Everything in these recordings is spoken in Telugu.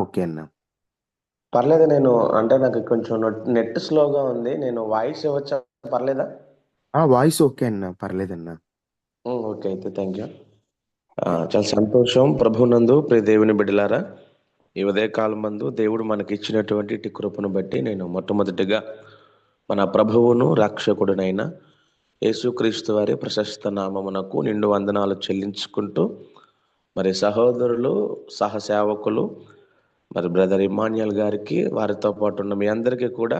ఓకే అన్న. పర్లేదు. అంటే నాకు కొంచెం నెట్ స్లోగా ఉంది. నేను వాయిస్ ఇవ్వచ్చా? పర్లేదా? వాయిస్ ఓకే అన్న, పర్లేదన్న. ఓకే అయితే థ్యాంక్ యూ. చాలా సంతోషం ప్రభునందు ప్రియ దేవుని బిడ్డలారా. ఈ ఉదయకాలం మందు దేవుడు మనకి ఇచ్చినటువంటి ఇటు కృపను బట్టి నేను మొట్టమొదటిగా మన ప్రభువును రక్షకుడునైన యేసుక్రీస్తు వారి ప్రశస్త నామమునకు నిండు వందనాలు చెల్లించుకుంటూ, మరి సహోదరులు సహసేవకులు మరి బ్రదర్ ఇమాన్యుయల్ గారికి, వారితో పాటు ఉన్న మీ అందరికీ కూడా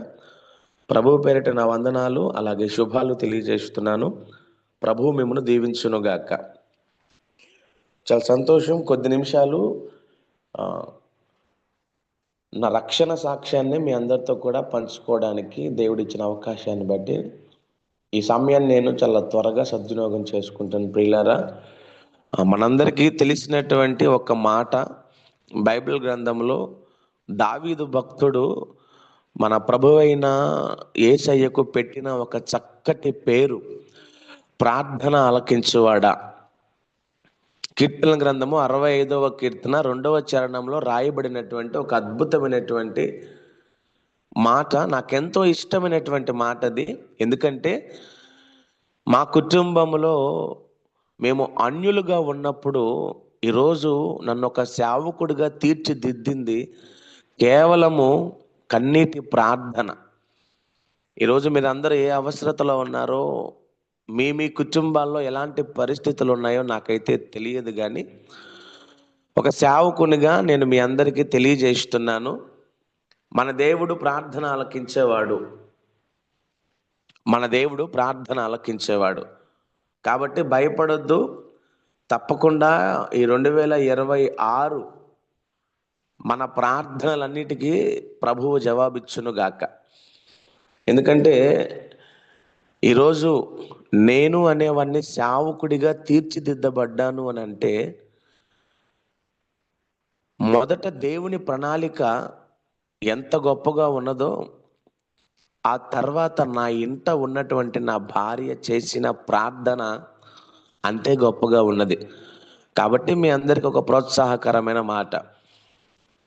ప్రభువు పేరిట నా వందనాలు అలాగే శుభాలు తెలియజేస్తున్నాను. ప్రభువు మిమ్మల్ని దీవించునుగాక. చాలా సంతోషం. కొద్ది నిమిషాలు ఆ, నా రక్షణ సాక్ష్యాన్ని మీ అందరితో కూడా పంచుకోవడానికి దేవుడిచ్చిన అవకాశాన్ని బట్టి ఈ సమయాన్ని నేను చాలా త్వరగా సద్వినియోగం చేసుకుంటాను. ప్రియులారా, మనందరికీ తెలిసినటువంటి ఒక మాట బైబిల్ గ్రంథంలో దావీదు భక్తుడు మన ప్రభువైన యేసయ్యకు పెట్టిన ఒక చక్కటి పేరు ప్రార్థన ఆలకించువాడా. కీర్తన గ్రంథము 65వ కీర్తన 2వ చరణంలో రాయబడినటువంటి ఒక అద్భుతమైనటువంటి మాట, నాకెంతో ఇష్టమైనటువంటి మాట అది. ఎందుకంటే మా కుటుంబంలో మేము అన్యులుగా ఉన్నప్పుడు ఈరోజు నన్ను ఒక సేవకుడిగా తీర్చిదిద్దింది కేవలము కన్నీటి ప్రార్థన. ఈరోజు మీరు అందరూ ఏ అవసరతలో ఉన్నారో, మీ మీ కుటుంబాల్లో ఎలాంటి పరిస్థితులు ఉన్నాయో నాకైతే తెలియదు, కానీ ఒక సేవకునిగా నేను మీ అందరికీ తెలియజేస్తున్నాను, మన దేవుడు ప్రార్థన ఆలకించేవాడు. మన దేవుడు ప్రార్థన ఆలకించేవాడు. కాబట్టి భయపడొద్దు. తప్పకుండా ఈ 2026 మన ప్రార్థనలన్నిటికీ ప్రభువు జవాబిచ్చునుగాక. ఎందుకంటే ఈరోజు నేను అనేవాడిని సేవకుడిగా తీర్చిదిద్దబడ్డాను అని అంటే, మొదట దేవుని ప్రణాళిక ఎంత గొప్పగా ఉన్నదో, ఆ తర్వాత నా ఇంట ఉన్నటువంటి నా భార్య చేసిన ప్రార్థన అంతే గొప్పగా ఉన్నది. కాబట్టి మీ అందరికీ ఒక ప్రోత్సాహకరమైన మాట,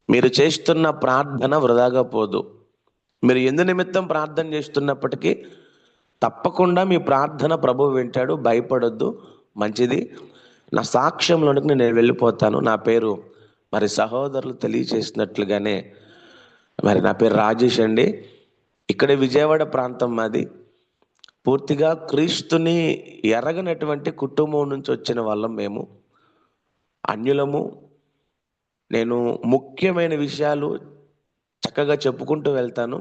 మీరు చేస్తున్న ప్రార్థన వృధాగా పోదు. మీరు ఎందు నిమిత్తం ప్రార్థన చేస్తున్నప్పటికీ తప్పకుండా మీ ప్రార్థన ప్రభువు వింటాడు. భయపడొద్దు. మంచిది. నా సాక్ష్యంలోనికి నేను వెళ్ళిపోతాను. నా పేరు మరి సహోదరులు తెలియచేసినట్లుగానే మరి నా పేరు రాజేష్ అండి. ఇక్కడ విజయవాడ ప్రాంతం మాది. పూర్తిగా క్రీస్తుని ఎరగనటువంటి కుటుంబం నుంచి వచ్చిన వాళ్ళం మేము, అన్యులము. నేను ముఖ్యమైన విషయాలు చక్కగా చెప్పుకుంటూ వెళ్తాను,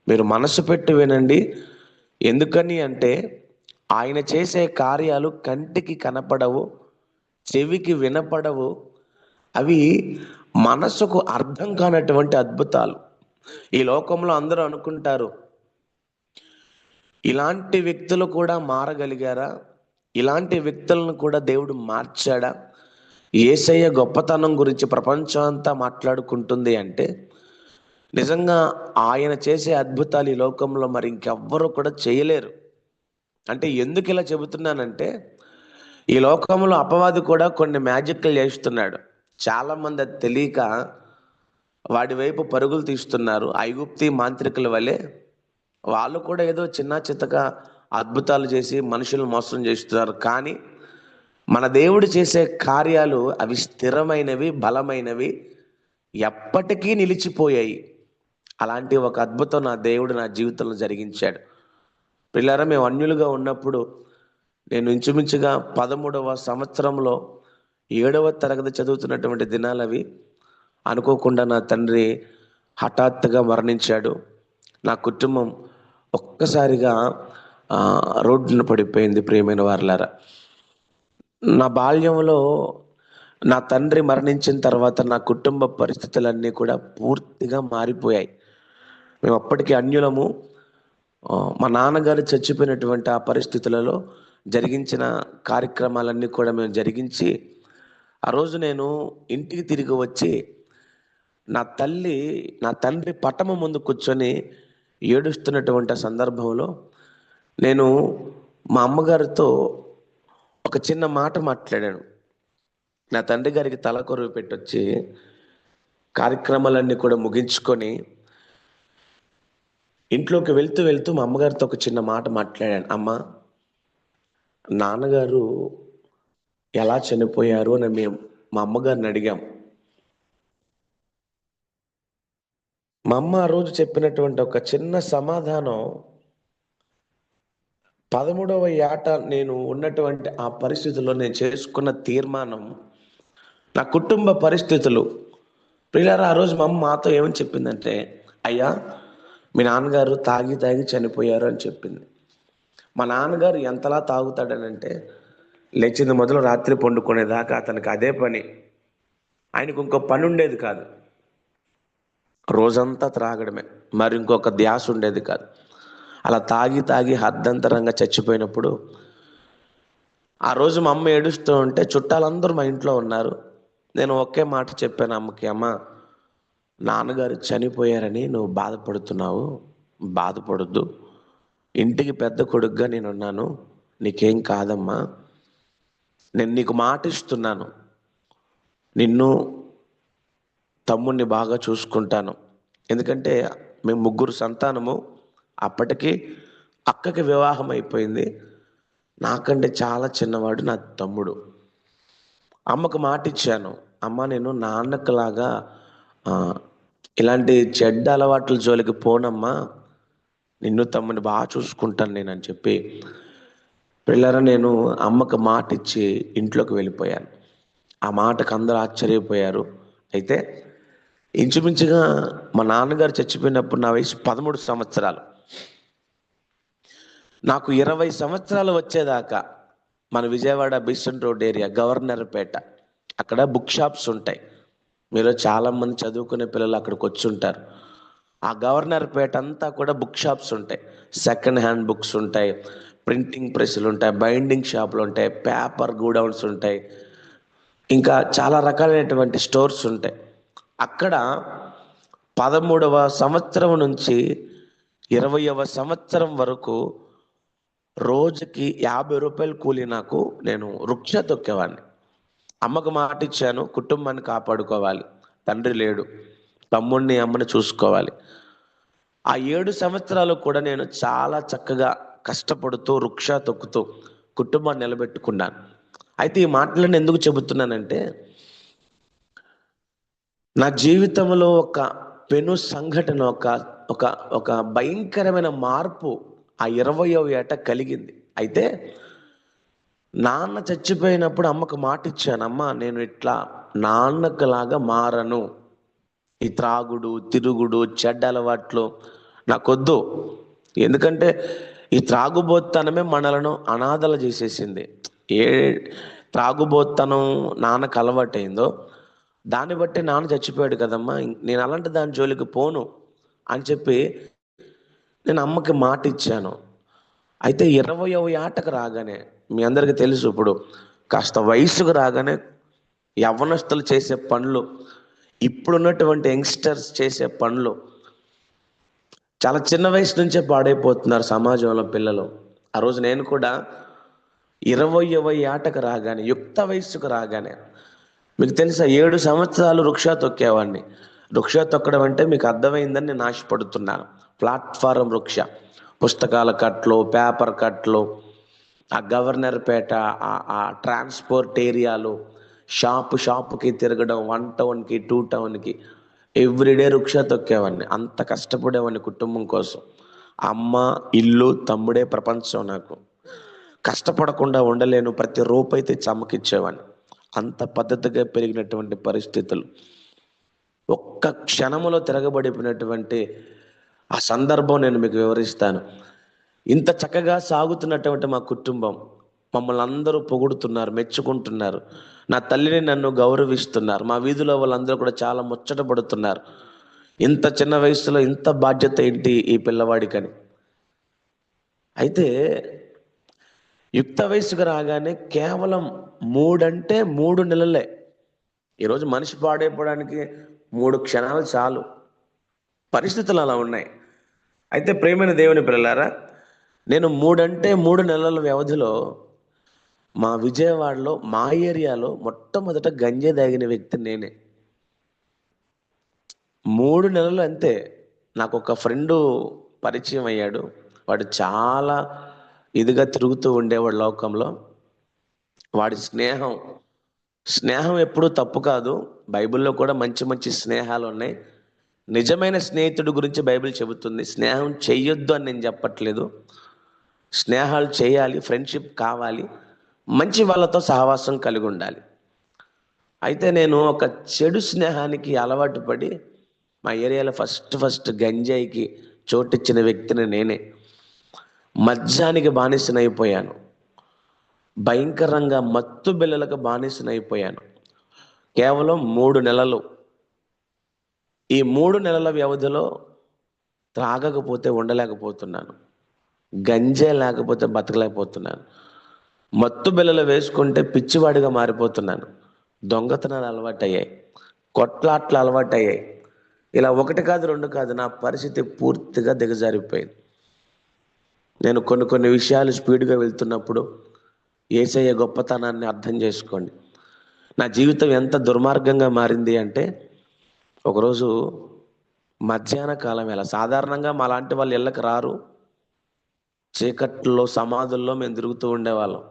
మీరు మనసు పెట్టి వినండి. ఎందుకని అంటే ఆయన చేసే కార్యాలు కంటికి కనపడవు, చెవికి వినపడవు. అవి మనసుకు అర్థం కానటువంటి అద్భుతాలు. ఈ లోకంలో అందరూ అనుకుంటారు, ఇలాంటి వ్యక్తులు కూడా మారగలిగారా, ఇలాంటి వ్యక్తులను కూడా దేవుడు మార్చాడా, యేసయ్య గొప్పతనం గురించి ప్రపంచం అంతా మాట్లాడుకుంటుంది అంటే నిజంగా ఆయన చేసే అద్భుతాలు ఈ లోకంలో మరి ఇంకెవ్వరూ కూడా చేయలేరు. అంటే ఎందుకు ఇలా చెబుతున్నానంటే, ఈ లోకంలో అపవాది కూడా కొన్ని మ్యాజిక్లు చేస్తున్నాడు. చాలామంది అది తెలియక వాడి వైపు పరుగులు తీస్తున్నారు. ఐగుప్తి మాంత్రికుల వలె వాళ్ళు కూడా ఏదో చిన్న చితక అద్భుతాలు చేసి మనుషులను మోసం చేస్తున్నారు. కానీ మన దేవుడు చేసే కార్యాలు అవి స్థిరమైనవి, బలమైనవి, ఎప్పటికీ నిలిచిపోయాయి. అలాంటి ఒక అద్భుతం నా దేవుడు నా జీవితంలో జరిగించాడు. పిల్లరా, మేము అన్యులుగా ఉన్నప్పుడు నేను ఇంచుమించుగా 13వ సంవత్సరంలో 7వ తరగతి చదువుతున్నటువంటి దినాలు అవి. అనుకోకుండా నా తండ్రి హఠాత్తుగా మరణించాడు. నా కుటుంబం ఒక్కసారిగా రోడ్డున పడిపోయింది. ప్రియమైన వారలారా, నా బాల్యంలో నా తండ్రి మరణించిన తర్వాత నా కుటుంబ పరిస్థితులన్నీ కూడా పూర్తిగా మారిపోయాయి. మేము అప్పటికి అన్యులము. మా నాన్నగారు చచ్చిపోయినటువంటి ఆ పరిస్థితులలో జరిగించిన కార్యక్రమాలన్నీ కూడా మేము జరిగించి, ఆ రోజు నేను ఇంటికి తిరిగి వచ్చి నా తండ్రి పటము ముందు కూర్చొని ఏడుస్తున్నటువంటి సందర్భంలో నేను మా అమ్మగారితో ఒక చిన్న మాట మాట్లాడాను. నా తండ్రి గారికి తలకొరువు పెట్టొచ్చి, కార్యక్రమాలన్నీ కూడా ముగించుకొని ఇంట్లోకి వెళ్తూ వెళ్తూ మా అమ్మగారితో ఒక చిన్న మాట మాట్లాడాను. అమ్మ, నాన్నగారు ఎలా చనిపోయారు అని మా అమ్మగారిని అడిగాం. మా అమ్మ ఆ రోజు చెప్పినటువంటి ఒక చిన్న సమాధానం 13వ ఏట నేను ఉన్నటువంటి ఆ పరిస్థితుల్లో నేను చేసుకున్న తీర్మానం, నా కుటుంబ పరిస్థితులు. ప్రియులారా, ఆ రోజు మా అమ్మ మాతో ఏమని చెప్పిందంటే, అయ్యా, మీ నాన్నగారు తాగి తాగి చనిపోయారు అని చెప్పింది. మా నాన్నగారు ఎంతలా తాగుతాడనంటే, లేచింది మొదలు రాత్రి పండుకునేదాకా అతనికి అదే పని. ఆయనకు ఇంకో పని ఉండేది కాదు. రోజంతా త్రాగడమే, మరి ఇంకొక ధ్యాస ఉండేది కాదు. అలా తాగి తాగి అర్ధంతరంగా చచ్చిపోయినప్పుడు ఆ రోజు మా అమ్మ ఏడుస్తూ ఉంటే చుట్టాలందరూ మా ఇంట్లో ఉన్నారు. నేను ఒకే మాట చెప్పాను అమ్మకి, అమ్మ, నాన్నగారు చనిపోయారని నువ్వు బాధపడుతున్నావు, బాధపడొద్దు. ఇంటికి పెద్ద కొడుకుగా నేనున్నాను, నీకేం కాదమ్మా. నేను నీకు మాట ఇస్తున్నాను, నిన్ను తమ్ముణ్ణి బాగా చూసుకుంటాను. ఎందుకంటే మేము ముగ్గురు సంతానము. అప్పటికి అక్కకి వివాహం అయిపోయింది. నాకంటే చాలా చిన్నవాడు నా తమ్ముడు. అమ్మకు మాట ఇచ్చాను, అమ్మ, నేను నాన్నకులాగా ఇలాంటి చెడ్డ అలవాట్ల జోలికి పోనమ్మా, నిన్ను తమ్ముని బాగా చూసుకుంటాను నేను అని చెప్పి, పిల్లరా, నేను అమ్మకు మాట ఇచ్చి ఇంట్లోకి వెళ్ళిపోయాను. ఆ మాటకు అందరూ ఆశ్చర్యపోయారు. అయితే ఇంచుమించుగా మా నాన్నగారు చచ్చిపోయినప్పుడు నా వయసు 13 సంవత్సరాలు. నాకు 20 సంవత్సరాలు వచ్చేదాకా మన విజయవాడ బిసన్ రోడ్ ఏరియా, గవర్నర్పేట, అక్కడ బుక్ షాప్స్ ఉంటాయి. మీరు చాలామంది చదువుకునే పిల్లలు అక్కడికి వచ్చి ఉంటారు. ఆ గవర్నర్పేట అంతా కూడా బుక్ షాప్స్ ఉంటాయి. సెకండ్ హ్యాండ్ బుక్స్ ఉంటాయి, ప్రింటింగ్ ప్రెస్లు ఉంటాయి, బైండింగ్ షాపులు ఉంటాయి, పేపర్ గూడౌన్స్ ఉంటాయి, ఇంకా చాలా రకాలైనటువంటి స్టోర్స్ ఉంటాయి. అక్కడ 13వ సంవత్సరం నుంచి 20వ సంవత్సరం వరకు రోజుకి 50 రూపాయలు కూలి నాకు. నేను వృక్ష తొక్కేవాడిని. అమ్మకు మాట ఇచ్చాను, కుటుంబాన్ని కాపాడుకోవాలి, తండ్రి లేడు, తమ్ముడిని అమ్మని చూసుకోవాలి. ఆ 7 సంవత్సరాలు కూడా నేను చాలా చక్కగా కష్టపడుతూ వృక్ష తొక్కుతూ కుటుంబాన్ని నిలబెట్టుకున్నాను. అయితే ఈ మాటలను ఎందుకు చెబుతున్నానంటే, నా జీవితంలో ఒక పెను సంఘటన, ఒక ఒక ఒక భయంకరమైన మార్పు ఆ 20వ ఏట కలిగింది. అయితే నాన్న చచ్చిపోయినప్పుడు అమ్మకు మాట ఇచ్చాను, అమ్మ, నేను ఇట్లా నాన్నకులాగా మారను. ఈ త్రాగుడు, తిరుగుడు, చెడ్డ అలవాట్లు నాకొద్దు. ఎందుకంటే ఈ త్రాగుబోత్తనమే మనలను అనాథలు చేసేసింది. ఏ త్రాగుబోత్తనం నాన్నకు అలవాటైందో దాన్ని బట్టి నాన్న చచ్చిపోయాడు కదమ్మా, నేను అలాంటి దాని జోలికి పోను అని చెప్పి నేను అమ్మకి మాట ఇచ్చాను. అయితే 20వ ఏటకు రాగానే, మీ అందరికీ తెలుసు, ఇప్పుడు కాస్త వయసుకు రాగానే యవ్వనస్తులు చేసే పనులు, ఇప్పుడున్నటువంటి యంగ్స్టర్స్ చేసే పనులు, చాలా చిన్న వయసు నుంచే పాడైపోతున్నారు సమాజంలో పిల్లలు. ఆ రోజు నేను కూడా 20వ ఏటకు రాగానే, యుక్త వయస్సుకు రాగానే, మీకు తెలుసా, 7 సంవత్సరాలు రిక్షా తొక్కేవాడిని. రిక్షా తొక్కడం అంటే మీకు అర్థమైందని నేను ఆశపడుతున్నాను. ప్లాట్ఫారం రిక్షా, పుస్తకాల కట్లు, పేపర్ కట్లు, ఆ గవర్నర్పేట, ఆ ట్రాన్స్పోర్ట్ ఏరియాలు, షాపుకి తిరగడం, 1 టౌన్కి 2 టౌన్కి, ఎవ్రీడే రిక్షా తొక్కేవాడిని. అంత కష్టపడేవాడిని కుటుంబం కోసం. అమ్మ, ఇల్లు, తమ్ముడే ప్రపంచం నాకు. కష్టపడకుండా ఉండలేను, ప్రతి రూపాయి తెచ్చి అమ్మకిచ్చేవాడిని. అంత పద్ధతిగా పెరిగినటువంటి పరిస్థితులు. ఒక్క క్షణములో తిరగబడిపోయినటువంటి ఆ సందర్భం నేను మీకు వివరిస్తాను. ఇంత చక్కగా సాగుతున్నటువంటి మా కుటుంబం, మమ్మల్ని అందరూ పొగుడుతున్నారు, మెచ్చుకుంటున్నారు. నా తల్లిని నన్ను గౌరవిస్తున్నారు. మా వీధిలో వాళ్ళందరూ కూడా చాలా ముచ్చటపడుతున్నారు. ఇంత చిన్న వయసులో ఇంత బాధ్యత ఏంటి ఈ పిల్లవాడికని. అయితే యుక్త వయసుకు రాగానే కేవలం 3 నెలలే. ఈరోజు మనిషి పాడైపోవడానికి 3 క్షణాలు చాలు. పరిస్థితులు అలా ఉన్నాయి. అయితే ప్రియమైన దేవుని పిల్లలారా, నేను 3 నెలల వ్యవధిలో మా విజయవాడలో, మా ఏరియాలో మొట్టమొదట గంజాయి తాగిన వ్యక్తి నేనే. 3 నెలలు అంతే. నాకు ఒక ఫ్రెండు పరిచయం అయ్యాడు. వాడు చాలా ఇదిగా తిరుగుతూ ఉండేవాడు లోకంలో. వాడి స్నేహం స్నేహం ఎప్పుడూ తప్పు కాదు. బైబిల్‌లో కూడా మంచి మంచి స్నేహాలున్నాయి. నిజమైన స్నేహితుడి గురించి బైబిల్ చెబుతుంది. స్నేహం చెయ్యొద్దు అని నేను చెప్పట్లేదు. స్నేహాలు చేయాలి, ఫ్రెండ్‌షిప్ కావాలి. మంచి వాళ్ళతో సహవాసం కలిగుండాలి. అయితే నేను ఒక చెడు స్నేహానికి అలవాటు పడి, మా ఏరియాలో ఫస్ట్ గంజాయికి చోటిచ్చిన వ్యక్తిని నేనే. మద్యానికి బానిసనైపోయాను. భయంకరంగా మత్తు బిళ్ళలకు బానిసనైపోయాను. కేవలం 3 నెలలు. ఈ 3 నెలల వ్యవధిలో త్రాగకపోతే ఉండలేకపోతున్నాను. గంజాయి లేకపోతే బతకలేకపోతున్నాను. మత్తు బిళ్ళలు వేసుకుంటే పిచ్చివాడిగా మారిపోతున్నాను. దొంగతనాలు అలవాటయ్యాయి. కొట్లాట్లు అలవాటయ్యాయి. ఇలా 1 కాదు, 2 కాదు, నా పరిస్థితి పూర్తిగా దిగజారిపోయింది. నేను కొన్ని విషయాలు స్పీడ్‌గా వెళ్తున్నప్పుడు యేసయ్య గొప్పతనాన్ని అర్థం చేసుకోండి. నా జీవితం ఎంత దుర్మార్గంగా మారింది అంటే, ఒకరోజు మధ్యాహ్న కాలం వేళ సాధారణంగా మాలాంటి వాళ్ళు ఇళ్ళకి రారు. చీకట్లో సమాధుల్లో మేము తిరుగుతూ ఉండేవాళ్ళం.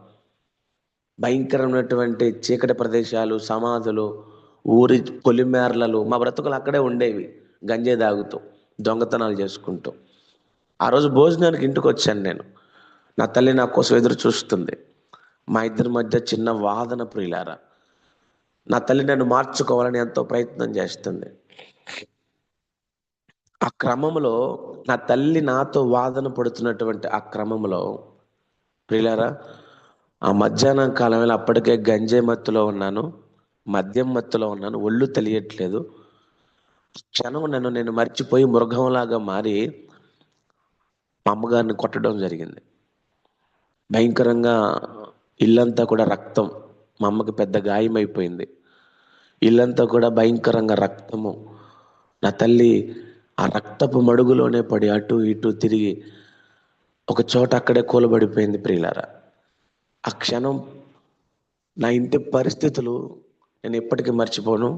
భయంకరమైనటువంటి చీకటి ప్రదేశాలు, సమాధులు, ఊరి పొలిమేరలలు, మా బ్రతుకులు అక్కడే ఉండేవి. గంజాయి తాగుతూ, దొంగతనాలు చేసుకుంటూ. ఆ రోజు భోజనానికి ఇంటికొచ్చాను నేను. నా తల్లి నా కోసం ఎదురు చూస్తుంది. మా ఇద్దరి మధ్య చిన్న వాదన ప్రియులారా. నా తల్లి నన్ను మార్చుకోవాలని ఎంతో ప్రయత్నం చేస్తుంది. ఆ క్రమంలో నా తల్లి నాతో వాదన పడుతున్నటువంటి ఆ క్రమంలో ప్రియులారా, ఆ మధ్యాహ్నం కాలం వేళ అప్పటికే గంజాయి మత్తులో ఉన్నాను, మద్యం మత్తులో ఉన్నాను, ఒళ్ళు తెలియట్లేదు. క్షణం నేను మర్చిపోయి మృగంలాగా మారి మా అమ్మగారిని కొట్టడం జరిగింది. భయంకరంగా ఇల్లంతా కూడా రక్తం. మా అమ్మకి పెద్ద గాయమైపోయింది. ఇల్లంతా కూడా భయంకరంగా రక్తము. నా తల్లి ఆ రక్తపు మడుగులోనే పడి అటు ఇటు తిరిగి ఒక చోట అక్కడే కూలబడిపోయింది ప్రియులారా. ఆ క్షణం నా ఇంటి పరిస్థితులు నేను ఎప్పటికీ మర్చిపోను.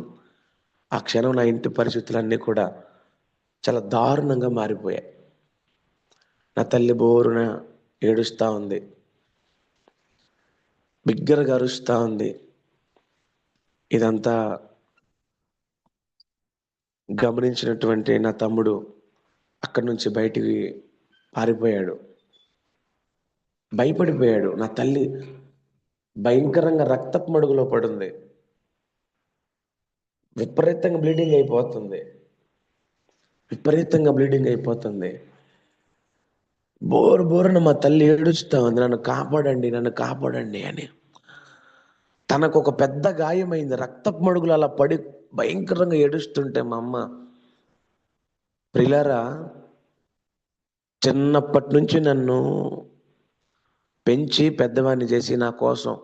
ఆ క్షణం నా ఇంటి పరిస్థితులన్నీ కూడా చాలా దారుణంగా మారిపోయాయి. నా తల్లి బోరున ఏడుస్తూ ఉంది, బిగ్గరగా అరుస్తూ ఉంది. ఇదంతా గమనించినటువంటి నా తమ్ముడు అక్కడి నుంచి బయటికి పారిపోయాడు, భయపడిపోయాడు. నా తల్లి భయంకరంగా రక్తపు మడుగులో పడుంది, విపరీతంగా బ్లీడింగ్ అయిపోతుంది, విపరీతంగా బ్లీడింగ్ అయిపోతుంది. బోరున మా తల్లి ఏడుస్తూ ఉంది, నన్ను కాపాడండి, నన్ను కాపాడండి అని. తనకు ఒక పెద్ద గాయమైంది, రక్తపు మడుగులు అలా పడి భయంకరంగా ఏడుస్తుంటే మా అమ్మ, ప్రిలారా, చిన్నప్పటి నుంచి నన్ను పెంచి పెద్దవాడిని చేసి నా కోసం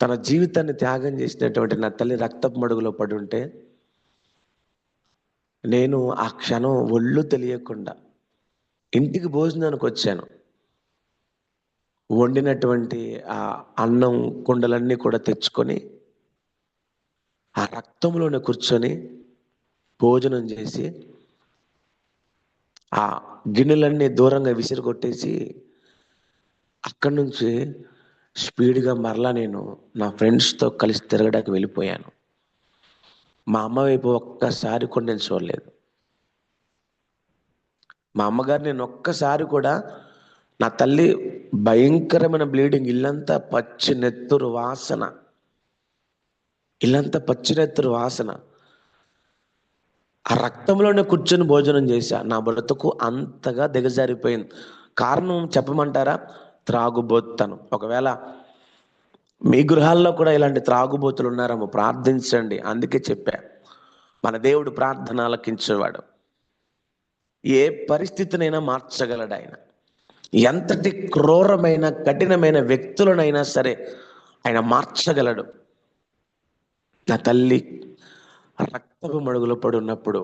తన జీవితాన్ని త్యాగం చేసినటువంటి నా తల్లి రక్తపు మడుగులో పడి ఉంటే, నేను ఆ క్షణం ఒళ్ళు తెలియకుండా ఇంటికి భోజనానికి వచ్చాను. వండినటువంటి ఆ అన్నం కుండలన్నీ కూడా తెచ్చుకొని ఆ రక్తంలోనే కూర్చొని భోజనం చేసి ఆ గిన్నెలన్నీ దూరంగా విసిరి కొట్టేసి అక్కడి నుంచి స్పీడ్గా మరలా నేను నా ఫ్రెండ్స్తో కలిసి తిరగడానికి వెళ్ళిపోయాను. మా అమ్మ వైపు ఒక్కసారి కూడా నేను చూడలేదు. మా అమ్మగారు నేను ఒక్కసారి కూడా, నా తల్లి భయంకరమైన బ్లీడింగ్, ఇల్లంతా పచ్చి నెత్తురు వాసన, ఇల్లంతా పచ్చి నెత్తురు వాసన. ఆ రక్తంలోనే కూర్చొని భోజనం చేశా. నా బ్రతుకు అంతగా దిగజారిపోయింది. కారణం చెప్పమంటారా? త్రాగుబోత్తనం. ఒకవేళ మీ గృహాల్లో కూడా ఇలాంటి త్రాగుబోతులు ఉన్నారేమో, ప్రార్థించండి. అందుకే చెప్పా, మన దేవుడు ప్రార్థన ఆలకించేవాడు. ఏ పరిస్థితినైనా మార్చగలడు ఆయన. ఎంతటి క్రూరమైన కఠినమైన వ్యక్తులనైనా సరే ఆయన మార్చగలడు. నా తల్లి రక్తపు మడుగులో పడి ఉన్నప్పుడు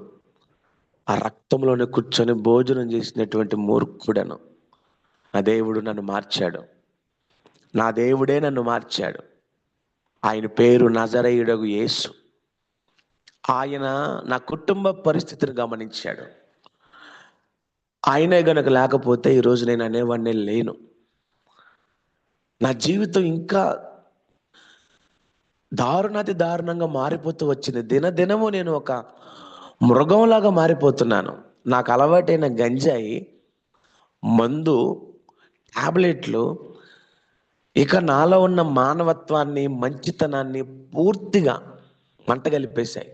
ఆ రక్తంలోనే కూర్చొని భోజనం చేసినటువంటి మూర్ఖుడను నా దేవుడు నన్ను మార్చాడు. నా దేవుడే నన్ను మార్చాడు. ఆయన పేరు నజరేయుడగు యేసు. ఆయన నా కుటుంబ పరిస్థితిని గమనించాడు. ఆయనే గనక లేకపోతే ఈరోజు నేను అనేవాడినే లేను. నా జీవితం ఇంకా దారుణాతి దారుణంగా మారిపోతూ వచ్చింది. దినదినము నేను ఒక మృగంలాగా మారిపోతున్నాను. నాకు అలవాటైన గంజాయి, మందు, టాబ్లెట్లు ఇక నాలో ఉన్న మానవత్వాన్ని, మంచితనాన్ని పూర్తిగా మంటగలిపేశాయి.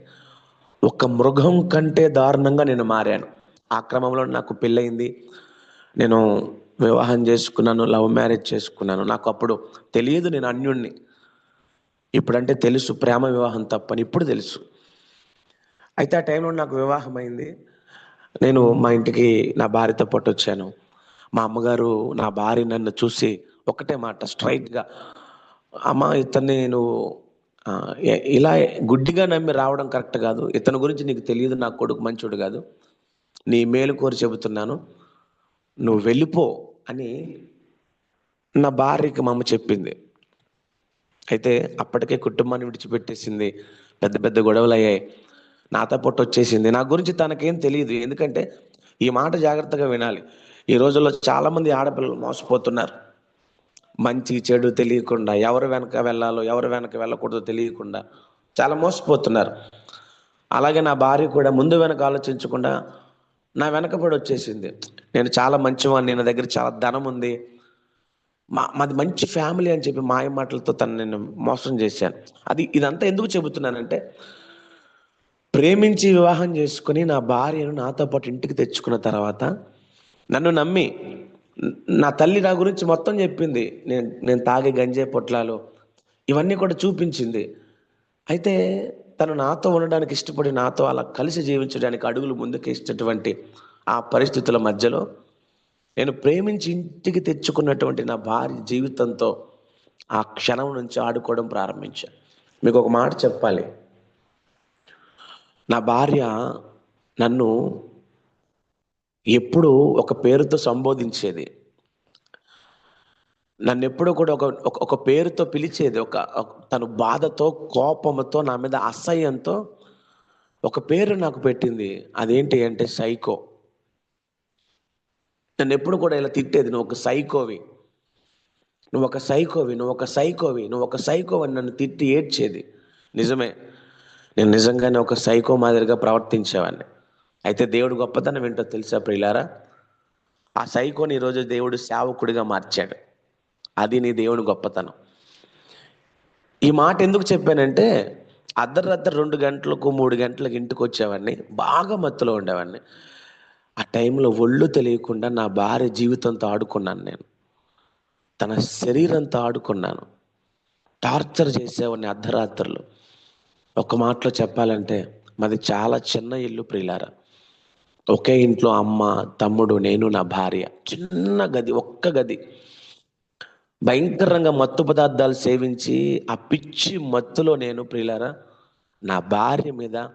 ఒక మృగం కంటే దారుణంగా నేను మారాను. ఆ క్రమంలో నాకు పెళ్ళయింది. నేను వివాహం చేసుకున్నాను, లవ్ మ్యారేజ్ చేసుకున్నాను. నాకు అప్పుడు తెలియదు నేను అన్యుణ్ణి. ఇప్పుడంటే తెలుసు, ప్రేమ వివాహం తప్పని ఇప్పుడు తెలుసు. అయితే ఆ టైంలో నాకు వివాహం అయింది. నేను మా ఇంటికి నా భార్యతో పాటు వచ్చాను. మా అమ్మగారు నా భార్య నన్ను చూసి ఒకటే మాట స్ట్రైట్‌గా, "అమ్మ, ఇతన్ని నువ్వు ఇలా గుడ్డిగా నమ్మి రావడం కరెక్ట్ కాదు. ఇతని గురించి నీకు తెలియదు. నా కొడుకు మంచోడు కాదు. నీ మేలు కోరి చెబుతున్నాను. నువ్వు వెళ్ళిపో" అని నా భార్యకి మా అమ్మ చెప్పింది. అయితే అప్పటికే కుటుంబాన్ని విడిచిపెట్టేసింది. పెద్ద పెద్ద గొడవలయ్యాయి. నాతో పాటు వచ్చేసింది. నా గురించి తనకేం తెలీదు. ఎందుకంటే ఈ మాట జాగ్రత్తగా వినాలి. ఈ రోజుల్లో చాలామంది ఆడపిల్లలు మోసపోతున్నారు. మంచి చెడు తెలియకుండా, ఎవరు వెనక వెళ్ళాలో, ఎవరు వెనక వెళ్ళకూడదో తెలియకుండా చాలా మోసపోతున్నారు. అలాగే నా భార్య కూడా ముందు వెనక ఆలోచించకుండా నా వెనకబడి వచ్చేసింది. నేను చాలా మంచివాడిని, నా దగ్గర చాలా ధనం ఉంది, మాది మంచి ఫ్యామిలీ అని చెప్పి మాయ మాటలతో తను నేను మోసం చేశాను. ఇదంతా ఎందుకు చెబుతున్నానంటే, ప్రేమించి వివాహం చేసుకుని నా భార్యను నాతో పాటు ఇంటికి తెచ్చుకున్న తర్వాత నన్ను నమ్మి నా తల్లి నా గురించి మొత్తం చెప్పింది. నేను తాగే గంజాయి పొట్లాలు ఇవన్నీ కూడా చూపించింది. అయితే తను నాతో ఉండడానికి ఇష్టపడి నాతో అలా కలిసి జీవించడానికి అడుగులు ముందుకేసేటటువంటి ఆ పరిస్థితుల మధ్యలో నేను ప్రేమించి ఇంటికి తెచ్చుకున్నటువంటి నా భార్య జీవితంతో ఆ క్షణం నుంచి ఆడుకోవడం ప్రారంభించాను. మీకు ఒక మాట చెప్పాలి. నా భార్య నన్ను ఎప్పుడూ ఒక పేరుతో సంబోధించేది. నన్నెప్పుడూ కూడా ఒక పేరుతో పిలిచేది. తను బాధతో, కోపంతో, నా మీద అసహ్యంతో ఒక పేరు నాకు పెట్టింది. అదేంటి అంటే సైకో. నన్నెప్పుడు కూడా ఇలా తిట్టేది. "నువ్వు ఒక సైకోవి, నువ్వు ఒక సైకోవి, నువ్వు ఒక సైకోవి, నువ్వు ఒక సైకోవి" అని నన్ను తిట్టి ఏడ్చేది. నిజమే, నేను నిజంగానే ఒక సైకో మాదిరిగా ప్రవర్తించేవాడిని. అయితే దేవుడు గొప్పతనం ఏంటో తెలుసా ప్రియులారా? ఆ సైకోని ఈరోజు దేవుడు సేవకుడిగా మార్చాడు. అది నీ దేవుని గొప్పతనం. ఈ మాట ఎందుకు చెప్పానంటే, అర్ధరాత్రి 2 గంటలకు 3 గంటలకు ఇంటికి వచ్చేవాడిని. బాగా మత్తులో ఉండేవాడిని. ఆ టైంలో ఒళ్ళు తెలియకుండా నా భార్య జీవితంతో ఆడుకున్నాను నేను. తన శరీరంతో ఆడుకున్నాను. టార్చర్ చేసేవాడిని అర్ధరాత్రులు. ఒక మాటలో చెప్పాలంటే మాది చాలా చిన్న ఇల్లు ప్రియులారా. ఒకే ఇంట్లో అమ్మ, తమ్ముడు, నేను, నా భార్య. చిన్న గది, ఒక్క గది. భయంకరంగా మత్తు పదార్థాలు సేవించి ఆ పిచ్చి మత్తులో నేను ప్రియులారా నా భార్య మీద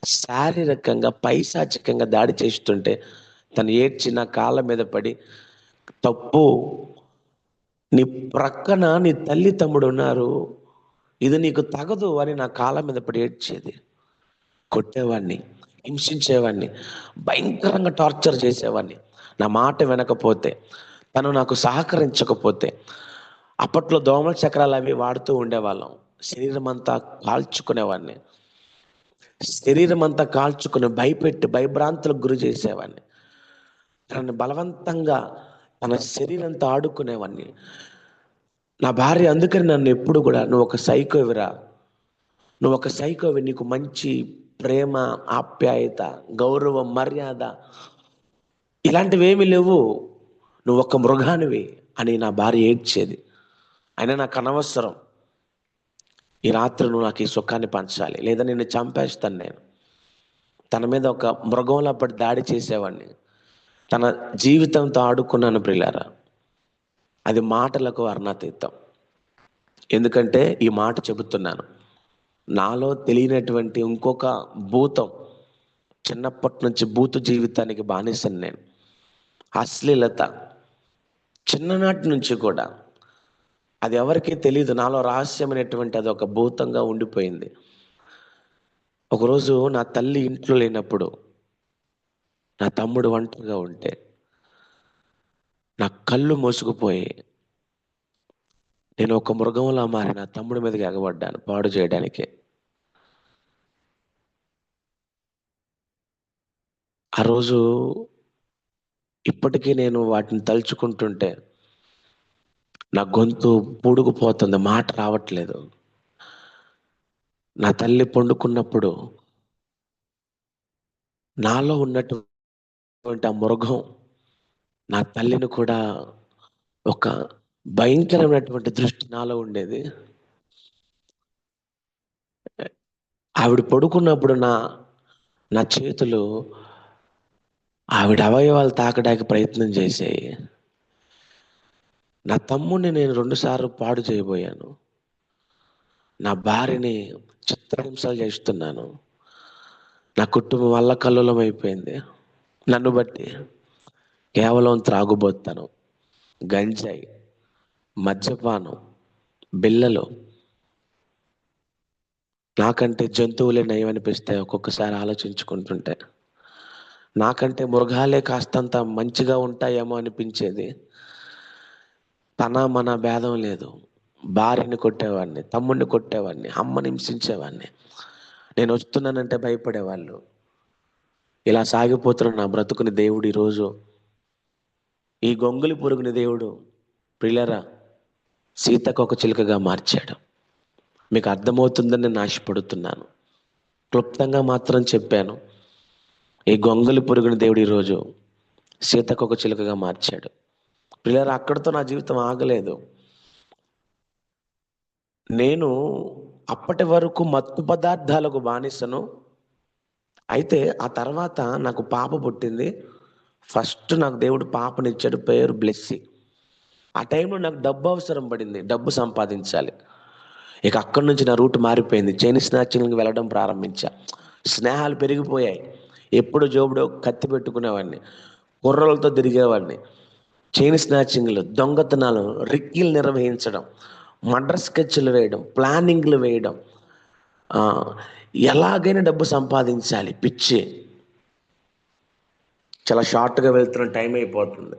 శారీరకంగా, పైశాచికంగా దాడి చేస్తుంటే తను ఏడ్చి నా కాళ్ళ మీద పడి, "తప్పు, నీ ప్రక్కన నీ తల్లి తమ్ముడు ఉన్నారు, ఇది నీకు తగదు" అని నా కాళ్ళ మీద పడి ఏడ్చేది. కొట్టేవాడిని, హింసించేవాడిని, భయంకరంగా టార్చర్ చేసేవాడిని. నా మాట వినకపోతే, తను నాకు సహకరించకపోతే. అప్పట్లో దోమల చక్రాలు అవి వాడుతూ ఉండేవాళ్ళం. శరీరం అంతా కాల్చుకునేవాడిని. శరీరం అంతా కాల్చుకుని భయపెట్టి భయభ్రాంతులకు గురి చేసేవాడిని. తనని బలవంతంగా తన శరీరంతో ఆడుకునేవాడిని. నా భార్య అందుకని నన్ను ఎప్పుడు కూడా, "నువ్వు ఒక సైకోవిరా, నువ్వు ఒక సైకోవి, నీకు మంచి ప్రేమ, ఆప్యాయత, గౌరవం, మర్యాద ఇలాంటివేమీ లేవు, నువ్వు ఒక మృగానివి" అని నా భార్య ఏడ్చేది. అయినా నాకు అనవసరం. ఈ రాత్రి నువ్వు నాకు ఈ సుఖాన్ని పంచాలి, లేదా నిన్ను చంపేస్తాను నేను. తన మీద ఒక మృగంలా పడి దాడి చేసేవాడిని. తన జీవితంతో ఆడుకున్నాను ప్రియులారా. అది మాటలకు వర్ణాతీతం. ఎందుకంటే ఈ మాట చెబుతున్నాను, నాలో తెలియనటువంటి ఇంకొక భూతం. చిన్నప్పటి నుంచి భూత జీవితానికి బానిసను నేను. అశ్లీలత చిన్ననాటి నుంచి కూడా, అది ఎవరికీ తెలియదు. నాలో రహస్యమైనటువంటి అది ఒక భూతంగా ఉండిపోయింది. ఒకరోజు నా తల్లి ఇంట్లో లేనప్పుడు, నా తమ్ముడు ఒంటరిగా ఉంటే, నా కళ్ళు మూసుకుపోయి నేను ఒక మృగంలా మారి నా తమ్ముడి మీదకి ఎగబడ్డాను పాడు చేయడానికి. ఆ రోజు ఇప్పటికీ నేను వాటిని తలుచుకుంటుంటే నా గొంతు పూడుకుపోతుంది, మాట రావట్లేదు. నా తల్లి పండుకున్నప్పుడు నాలో ఉన్నటువంటి ఆ మృగం నా తల్లిని కూడా ఒక భయంకరమైనటువంటి దృష్టి నాలో ఉండేది. ఆవిడ పడుకున్నప్పుడు నా నా చేతులు ఆవిడ అవయవాలు తాకడానికి ప్రయత్నం చేశాయి. నా తమ్ముడిని నేను 2 సార్లు పాడు చేయబోయాను. నా భార్యని చిత్రహింసలు చేస్తున్నాను. నా కుటుంబం అల్లకల్లోలం అయిపోయింది. నన్ను బట్టి కేవలం త్రాగుబోతనం, గంజాయి, మద్యపానం, బిళ్ళలు, నాకంటే జంతువులే నయం అనిపిస్తాయి ఒక్కొక్కసారి ఆలోచించుకుంటుంటే. నాకంటే మృగాలే కాస్తంత మంచిగా ఉంటాయేమో అనిపించేది. తన మన భేదం లేదు. భార్యని కొట్టేవాడిని, తమ్ముడిని కొట్టేవాడిని, అమ్మని హింసించేవాడిని. నేను వస్తున్నానంటే భయపడేవాళ్ళు. ఇలా సాగిపోతున్న నా బ్రతుకుని దేవుడు ఈరోజు, ఈ గొంగులి పురుగుని దేవుడు ప్రియులరా సీతకు ఒక చిలుకగా మార్చాడు. మీకు అర్థమవుతుందని నేను ఆశపడుతున్నాను. క్లుప్తంగా మాత్రం చెప్పాను. ఈ గొంగలి పురుగుని దేవుడు ఈరోజు సీతకు ఒక చిలుకగా మార్చాడు. ప్రియులరా అక్కడితో నా జీవితం ఆగలేదు. నేను అప్పటి వరకు మత్తు పదార్థాలకు బానిసను. అయితే ఆ తర్వాత నాకు పాప పుట్టింది. ఫస్ట్ నాకు దేవుడు పాపనిచ్చాడు, పేరు బ్లెస్సి. ఆ టైంలో నాకు డబ్బు అవసరం పడింది, డబ్బు సంపాదించాలి. ఇక అక్కడి నుంచి నా రూట్ మారిపోయింది. చైన్ స్నాచింగ్కి వెళ్ళడం ప్రారంభించా. స్నేహాలు పెరిగిపోయాయి. ఎప్పుడు జోబుడో కత్తి పెట్టుకునేవాడిని, కుర్రలతో తిరిగేవాడిని. చైన్ స్నాచింగ్లు, దొంగతనాలు, రిక్కీలు నిర్వహించడం, మర్డర్ స్కెచ్లు వేయడం, ప్లానింగ్లు వేయడం, ఆ, ఎలాగైనా డబ్బు సంపాదించాలి పిచ్చి. చాలా షార్ట్గా వెళ్తున్న టైం అయిపోతుంది.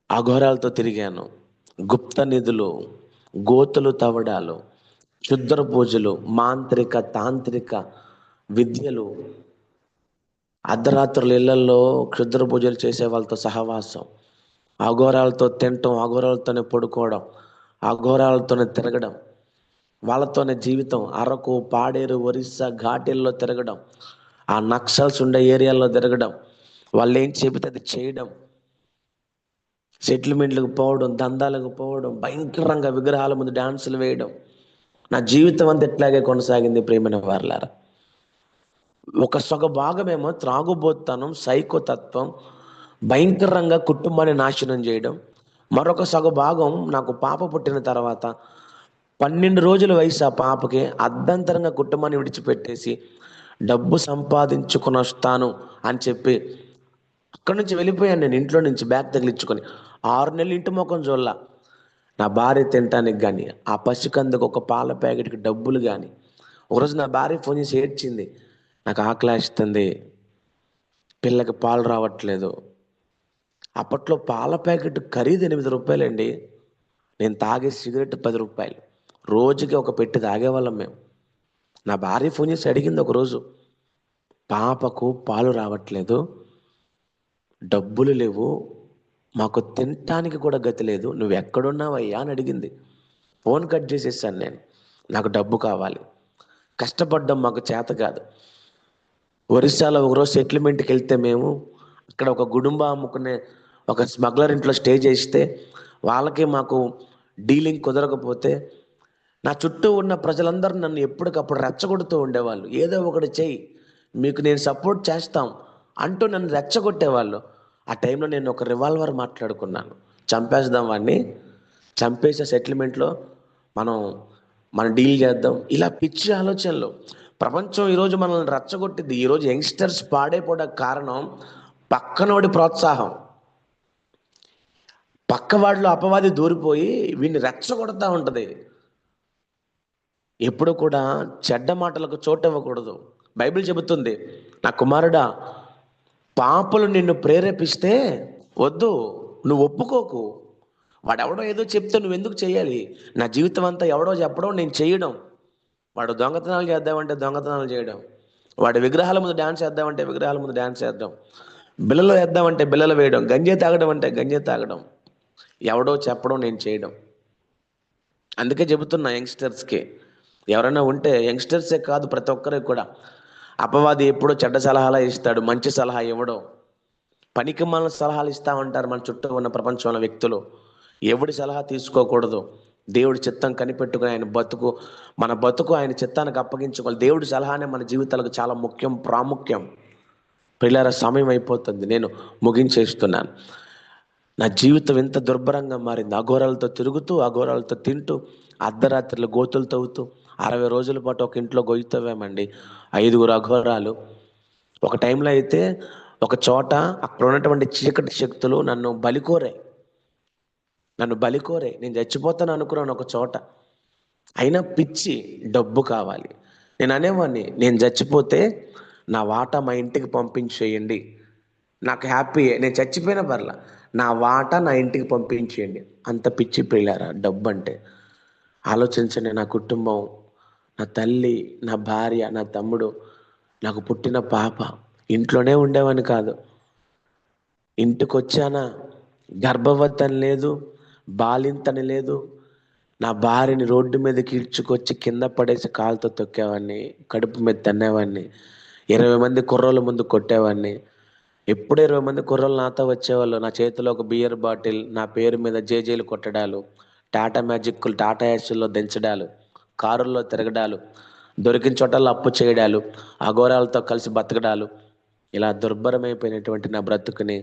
అఘోరాలతో తిరిగాను. గుప్త నిధులు, గోతులు తవ్వడాలు, క్షుద్ర పూజలు, మాంత్రిక తాంత్రిక విద్యలు, అర్ధరాత్రుల ఇళ్లలో క్షుద్ర పూజలు చేసే వాళ్ళతో సహవాసం, అఘోరాలతో తినటం, అఘోరాలతోనే పడుకోవడం, అఘోరాలతోనే తిరగడం, వాళ్ళతోనే జీవితం. అరకు, పాడేరు, ఒరిస్సా ఘాటీల్లో తిరగడం, ఆ నక్సల్స్ ఉండే ఏరియాల్లో తిరగడం, వాళ్ళు ఏం చెబితే అది చేయడం, సెటిల్మెంట్లకు పోవడం, దందాలకు పోవడం, భయంకరంగా విగ్రహాల ముందు డాన్సులు వేయడం. నా జీవితం అంతా ఎట్లాగే కొనసాగింది ప్రేమైన వారలారా. ఒక సగ భాగమేమో త్రాగుబోతనం, సైకోతత్వం, భయంకరంగా కుటుంబాన్ని నాశనం చేయడం. మరొక సగ భాగం నాకు పాప పుట్టిన తర్వాత 12 రోజుల వయసు ఆ పాపకి, అర్ధంతరంగా కుటుంబాన్ని విడిచిపెట్టేసి డబ్బు సంపాదించుకొని వస్తాను అని చెప్పి అక్కడి నుంచి వెళ్ళిపోయాను. నేను ఇంట్లో నుంచి బ్యాగ్ తగిలించుకొని 6 నెలలు ఇంటి ముఖం చూడలా. నా భార్య తినటానికి కానీ, ఆ పసికందుకు ఒక పాల ప్యాకెట్కి డబ్బులు కానీ. ఒకరోజు నా భార్య ఫోన్ చేసి ఏడ్చింది, నాకు ఆకలేస్తుంది, పిల్లకి పాలు రావట్లేదు. అప్పట్లో పాల ప్యాకెట్ ఖరీదు 8 రూపాయలండి. నేను తాగే సిగరెట్ 10 రూపాయలు. రోజుకి ఒక పెట్టి తాగేవాళ్ళం మేము. నా భార్య ఫోన్ చేసి అడిగింది ఒకరోజు, పాపకు పాలు రావట్లేదు, డబ్బులు లేవు, మాకు తినటానికి కూడా గతి లేదు, నువ్వు ఎక్కడున్నావయ్యా అని అడిగింది. ఫోన్ కట్ చేసేసాను నేను. నాకు డబ్బు కావాలి, కష్టపడ్డం మాకు చేత కాదు. ఒరిస్సాలో ఒకరోజు సెటిల్మెంట్కి వెళ్తే మేము అక్కడ ఒక గుడుంబా అమ్ముకునే ఒక స్మగ్లర్ ఇంట్లో స్టే చేస్తే వాళ్ళకి మాకు డీలింగ్ కుదరకపోతే నా చుట్టూ ఉన్న ప్రజలందరూ నన్ను ఎప్పటికప్పుడు రెచ్చగొడుతూ ఉండేవాళ్ళు. ఏదో ఒకటి చెయ్యి, మీకు నేను సపోర్ట్ చేస్తాం అంటూ నన్ను రెచ్చగొట్టేవాళ్ళు. ఆ టైంలో నేను ఒక రివాల్వర్ మాట్లాడుకున్నాను, చంపేద్దాం వాడిని, చంపేసే సెటిల్మెంట్లో మనం మనం డీల్ చేద్దాం. ఇలా పిచ్చి ఆలోచనలు. ప్రపంచం ఈరోజు మనల్ని రెచ్చగొట్టింది. ఈరోజు యంగ్స్టర్స్ పాడైపోవడానికి కారణం పక్కనోడి ప్రోత్సాహం. పక్కవాడిలో అపవాది దూరిపోయి వీడిని రెచ్చగొడతా ఉంటుంది. ఎప్పుడు కూడా చెడ్డ మాటలకు చోటు ఇవ్వకూడదు. బైబిల్ చెబుతుంది, నా కుమారుడా, పాపులు నిన్ను ప్రేరేపిస్తే వద్దు, నువ్వు ఒప్పుకోకు. వాడెవడో ఏదో చెప్తే నువ్వెందుకు చేయాలి? నా జీవితం అంతా ఎవడో చెప్పడం, నేను చేయడం. వాడు దొంగతనాలు చేద్దామంటే దొంగతనాలు చేయడం, వాడి విగ్రహాల ముందు డ్యాన్స్ చేద్దామంటే విగ్రహాల ముందు డ్యాన్స్ చేద్దాం, బిళ్ళలు వేద్దామంటే బిళ్ళలు వేయడం, గంజే తాగడం అంటే గంజే తాగడం, ఎవడో చెప్పడం, నేను చేయడం. అందుకే చెబుతున్నా యంగ్స్టర్స్కి, ఎవరైనా ఉంటే, యంగ్స్టర్సే కాదు ప్రతి ఒక్కరికి కూడా, అపవాది ఎప్పుడో చెడ్డ సలహాలు ఇస్తాడు, మంచి సలహా ఇవ్వడం. పనికి మన సలహాలు ఇస్తా ఉంటారు మన చుట్టూ ఉన్న ప్రపంచంలో వ్యక్తులు. ఎవడి సలహా తీసుకోకూడదు. దేవుడి చిత్తం కనిపెట్టుకుని మన బతుకు ఆయన చిత్తానికి అప్పగించుకోవాలి. దేవుడి సలహానే మన జీవితాలకు చాలా ముఖ్యం, ప్రాముఖ్యం. పిల్లల సమయం అయిపోతుంది, నేను ముగించేస్తున్నాను. నా జీవితం ఎంత దుర్భరంగా మారింది. అఘోరాలతో తిరుగుతూ, అఘోరాలతో తింటూ, అర్ధరాత్రులు గోతులు తవ్వుతూ, 60 రోజుల పాటు ఒక ఇంట్లో గొయ్యి తవ్వామండి, 5గురు అఘోరాలు. ఒక టైంలో అయితే ఒక చోట అక్కడ ఉన్నటువంటి చీకటి శక్తులు నన్ను బలికోరే, నేను చచ్చిపోతాను అనుకున్నాను ఒక చోట. అయినా పిచ్చి, డబ్బు కావాలి. నేను అనేవాడిని, నేను చచ్చిపోతే నా వాటా మా ఇంటికి పంపించేయండి, నాకు హ్యాపీయే, నేను చచ్చిపోయినా పర్లా, నా వాటా నా ఇంటికి పంపించేయండి. అంత పిచ్చి పిల్లారా డబ్బు అంటే. ఆలోచించండి, నా కుటుంబం, నా తల్లి, నా భార్య, నా తమ్ముడు, నాకు పుట్టిన పాప. ఇంట్లోనే ఉండేవాని కాదు. ఇంటికి వచ్చానా, గర్భవతి అని లేదు, బాలింతని లేదు. నా భార్యని రోడ్డు మీదకి ఈడ్చుకొచ్చి కింద పడేసి కాలుతో తొక్కేవాడిని, కడుపు మీద తన్నేవాడిని, 20 మంది కుర్రోళ్ళ ముందు కొట్టేవాడిని. ఎప్పుడు 20 మంది కుర్రోళ్ళు నాతో వచ్చేవాళ్ళు, నా చేతిలో ఒక బియర్ బాటిల్, నా పేరు మీద జేజేలు కొట్టడాలు, టాటా మ్యాజిక్లు, టాటా యాషుల్లో దించడాలు, కారుల్లో తిరగడాలు, దొరికిన చోటల్లో అప్పు చేయడాలు, అఘోరాలతో కలిసి బతకడాలు. ఇలా దుర్భరమైపోయినటువంటి నా బ్రతుకుని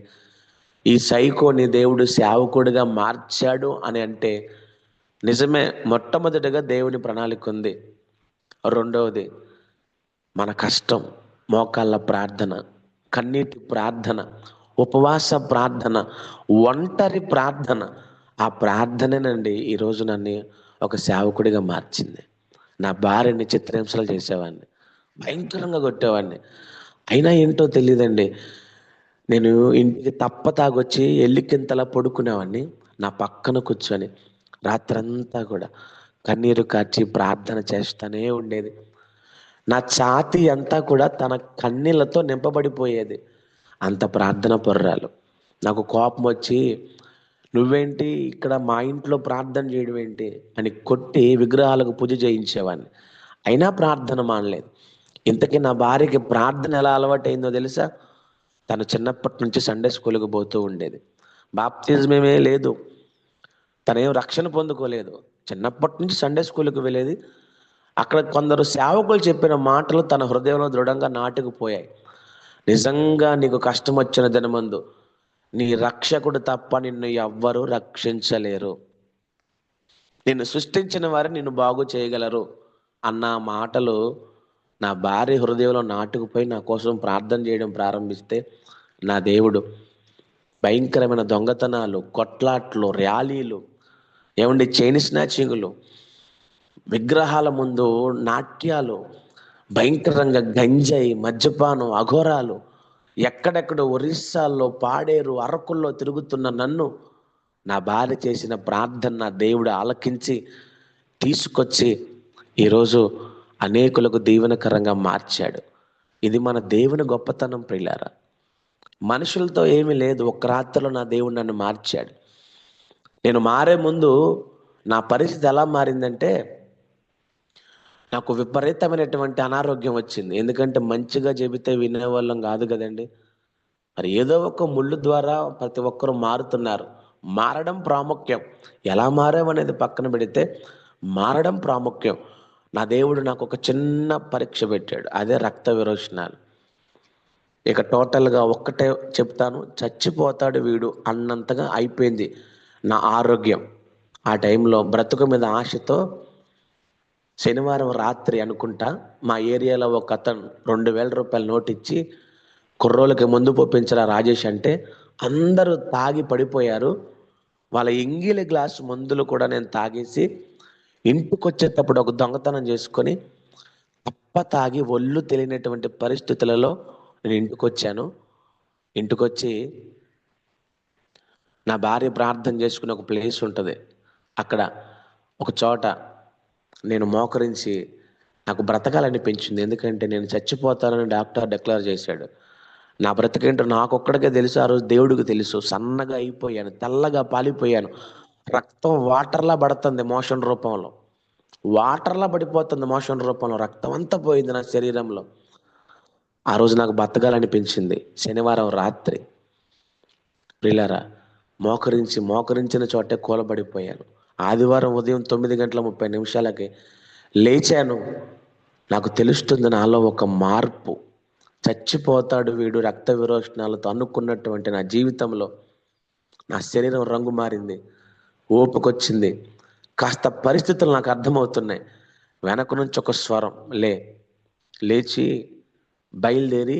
ఈ సైకోని దేవుడు సేవకుడిగా మార్చాడు అని అంటే నిజమే. మొట్టమొదటిగా దేవుని ప్రణాళిక ఉంది. రెండవది మన కష్టం, మోకాళ్ళ ప్రార్థన, కన్నీటి ప్రార్థన, ఉపవాస ప్రార్థన, ఒంటరి ప్రార్థన. ఆ ప్రార్థనేనండి ఈరోజు నన్ను ఒక సేవకుడిగా మార్చింది. నా భార్యని చిత్రహింసలు చేసేవాడిని, భయంకరంగా కొట్టేవాడిని. అయినా ఏంటో తెలియదండి, నేను ఇంటికి తాగొచ్చి ఎల్లికింతలా పడుకునేవాడిని. నా పక్కన కూర్చొని రాత్రంతా కూడా కన్నీరు కార్చి ప్రార్థన చేస్తూనే ఉండేది. నా ఛాతీ అంతా కూడా తన కన్నీళ్లతో నింపబడిపోయేది. అంత ప్రార్థన పరురాలు. నాకు కోపం వచ్చి, నువ్వేంటి ఇక్కడ మా ఇంట్లో ప్రార్థన చేయడం ఏంటి అని కొట్టి విగ్రహాలకు పూజ చేయించేవాడిని. అయినా ప్రార్థన మానలేదు. ఇంతకీ నా భార్యకి ప్రార్థన ఎలా అలవాటైందో తెలుసా? తను చిన్నప్పటి నుంచి సండే స్కూల్కి పోతూ ఉండేది. బాప్తిజమేమీ లేదు, తనేం రక్షణ పొందుకోలేదు. చిన్నప్పటి నుంచి సండే స్కూల్కి వెళ్ళేది. అక్కడ కొందరు సేవకులు చెప్పిన మాటలు తన హృదయంలో దృఢంగా నాటుకుపోయాయి. నిజంగా నీకు కష్టం వచ్చిన దినమందు నీ రక్షకుడు తప్ప నిన్ను ఎవ్వరూ రక్షించలేరు, నిన్ను సృష్టించిన వారు నిన్ను బాగు చేయగలరు అన్న మాటలు నా భార్య హృదయంలో నాటుకుపోయి నా కోసం ప్రార్థన చేయడం ప్రారంభిస్తే, నా దేవుడు భయంకరమైన దొంగతనాలు, కొట్లాట్లు, ర్యాలీలు, ఏమండి చైన్ స్నాచింగులు, విగ్రహాల ముందు నాట్యాలు, భయంకరంగా గంజాయి, మద్యపానం, అఘోరాలు, ఎక్కడెక్కడ ఒరిస్సాల్లో, పాడేరు, అరకుల్లో తిరుగుతున్న నన్ను నా భార్య చేసిన ప్రార్థన నా దేవుడు ఆలకించి తీసుకొచ్చి ఈరోజు అనేకులకు దీవెనకరంగా మార్చాడు. ఇది మన దేవుని గొప్పతనం ప్రియులారా. మనుషులతో ఏమీ లేదు, ఒక్క రాత్రిలో నా దేవుడు నన్ను మార్చాడు. నేను మారే ముందు నా పరిస్థితి ఎలా మారిందంటే, నాకు విపరీతమైనటువంటి అనారోగ్యం వచ్చింది. ఎందుకంటే మంచిగా చెబితే వినేవాళ్ళం కాదు కదండి. మరి ఏదో ఒక ముళ్ళు ద్వారా ప్రతి ఒక్కరూ మారుతున్నారు. మారడం ప్రాముఖ్యం. ఎలా మారామనేది పక్కన పెడితే మారడం ప్రాముఖ్యం. నా దేవుడు నాకు ఒక చిన్న పరీక్ష పెట్టాడు, అదే రక్త విరోచనాలు. ఇక టోటల్గా ఒక్కటే చెప్తాను, చచ్చిపోతాడు వీడు అన్నంతగా అయిపోయింది నా ఆరోగ్యం. ఆ టైంలో బ్రతుకు మీద ఆశతో శనివారం రాత్రి అనుకుంటా మా ఏరియాలో ఒక అతను 2000 రూపాయల నోటు ఇచ్చి, కుర్రోళ్ళకి ముందు పొప్పించరా రాజేష్ అంటే అందరూ తాగి పడిపోయారు. వాళ్ళ ఎంగిలి గ్లాసు మందులు కూడా నేను తాగేసి ఇంటికి వచ్చేటప్పుడు ఒక దొంగతనం చేసుకొని తప్ప తాగి ఒళ్ళు తెలియనటువంటి పరిస్థితులలో నేను ఇంటికి వచ్చాను. ఇంటికొచ్చి నా భార్య ప్రార్థన చేసుకునే ఒక ప్లేస్ ఉంటుంది. అక్కడ ఒక చోట నేను మోకరించి నాకు బ్రతకాలనిపించింది. ఎందుకంటే నేను చచ్చిపోతానని డాక్టర్ డిక్లేర్ చేశాడు. నా బ్రతికేంటో నాకొక్కడికే తెలుసు, ఆ రోజు దేవుడికి తెలుసు. సన్నగా అయిపోయాను, తెల్లగా పాలిపోయాను. రక్తం వాటర్లా పడుతుంది మోషన్ రూపంలో, వాటర్లా పడిపోతుంది మోషన్ రూపంలో, రక్తం అంతా పోయింది నా శరీరంలో. ఆ రోజు నాకు బతకాలనిపించింది. శనివారం రాత్రి ప్రియులారా, మోకరించిన చోటే కూలబడిపోయాను. ఆదివారం ఉదయం 9:30 లేచాను. నాకు తెలుస్తుంది నాలో ఒక మార్పు. చచ్చిపోతాడు వీడు రక్త విరోచనాలతో అనుకున్నటువంటి నా జీవితంలో నా శరీరం రంగు మారింది, ఓపుకొచ్చింది. కాస్త పరిస్థితులు నాకు అర్థమవుతున్నాయి. వెనక నుంచి ఒక స్వరం, లేచి బయలుదేరి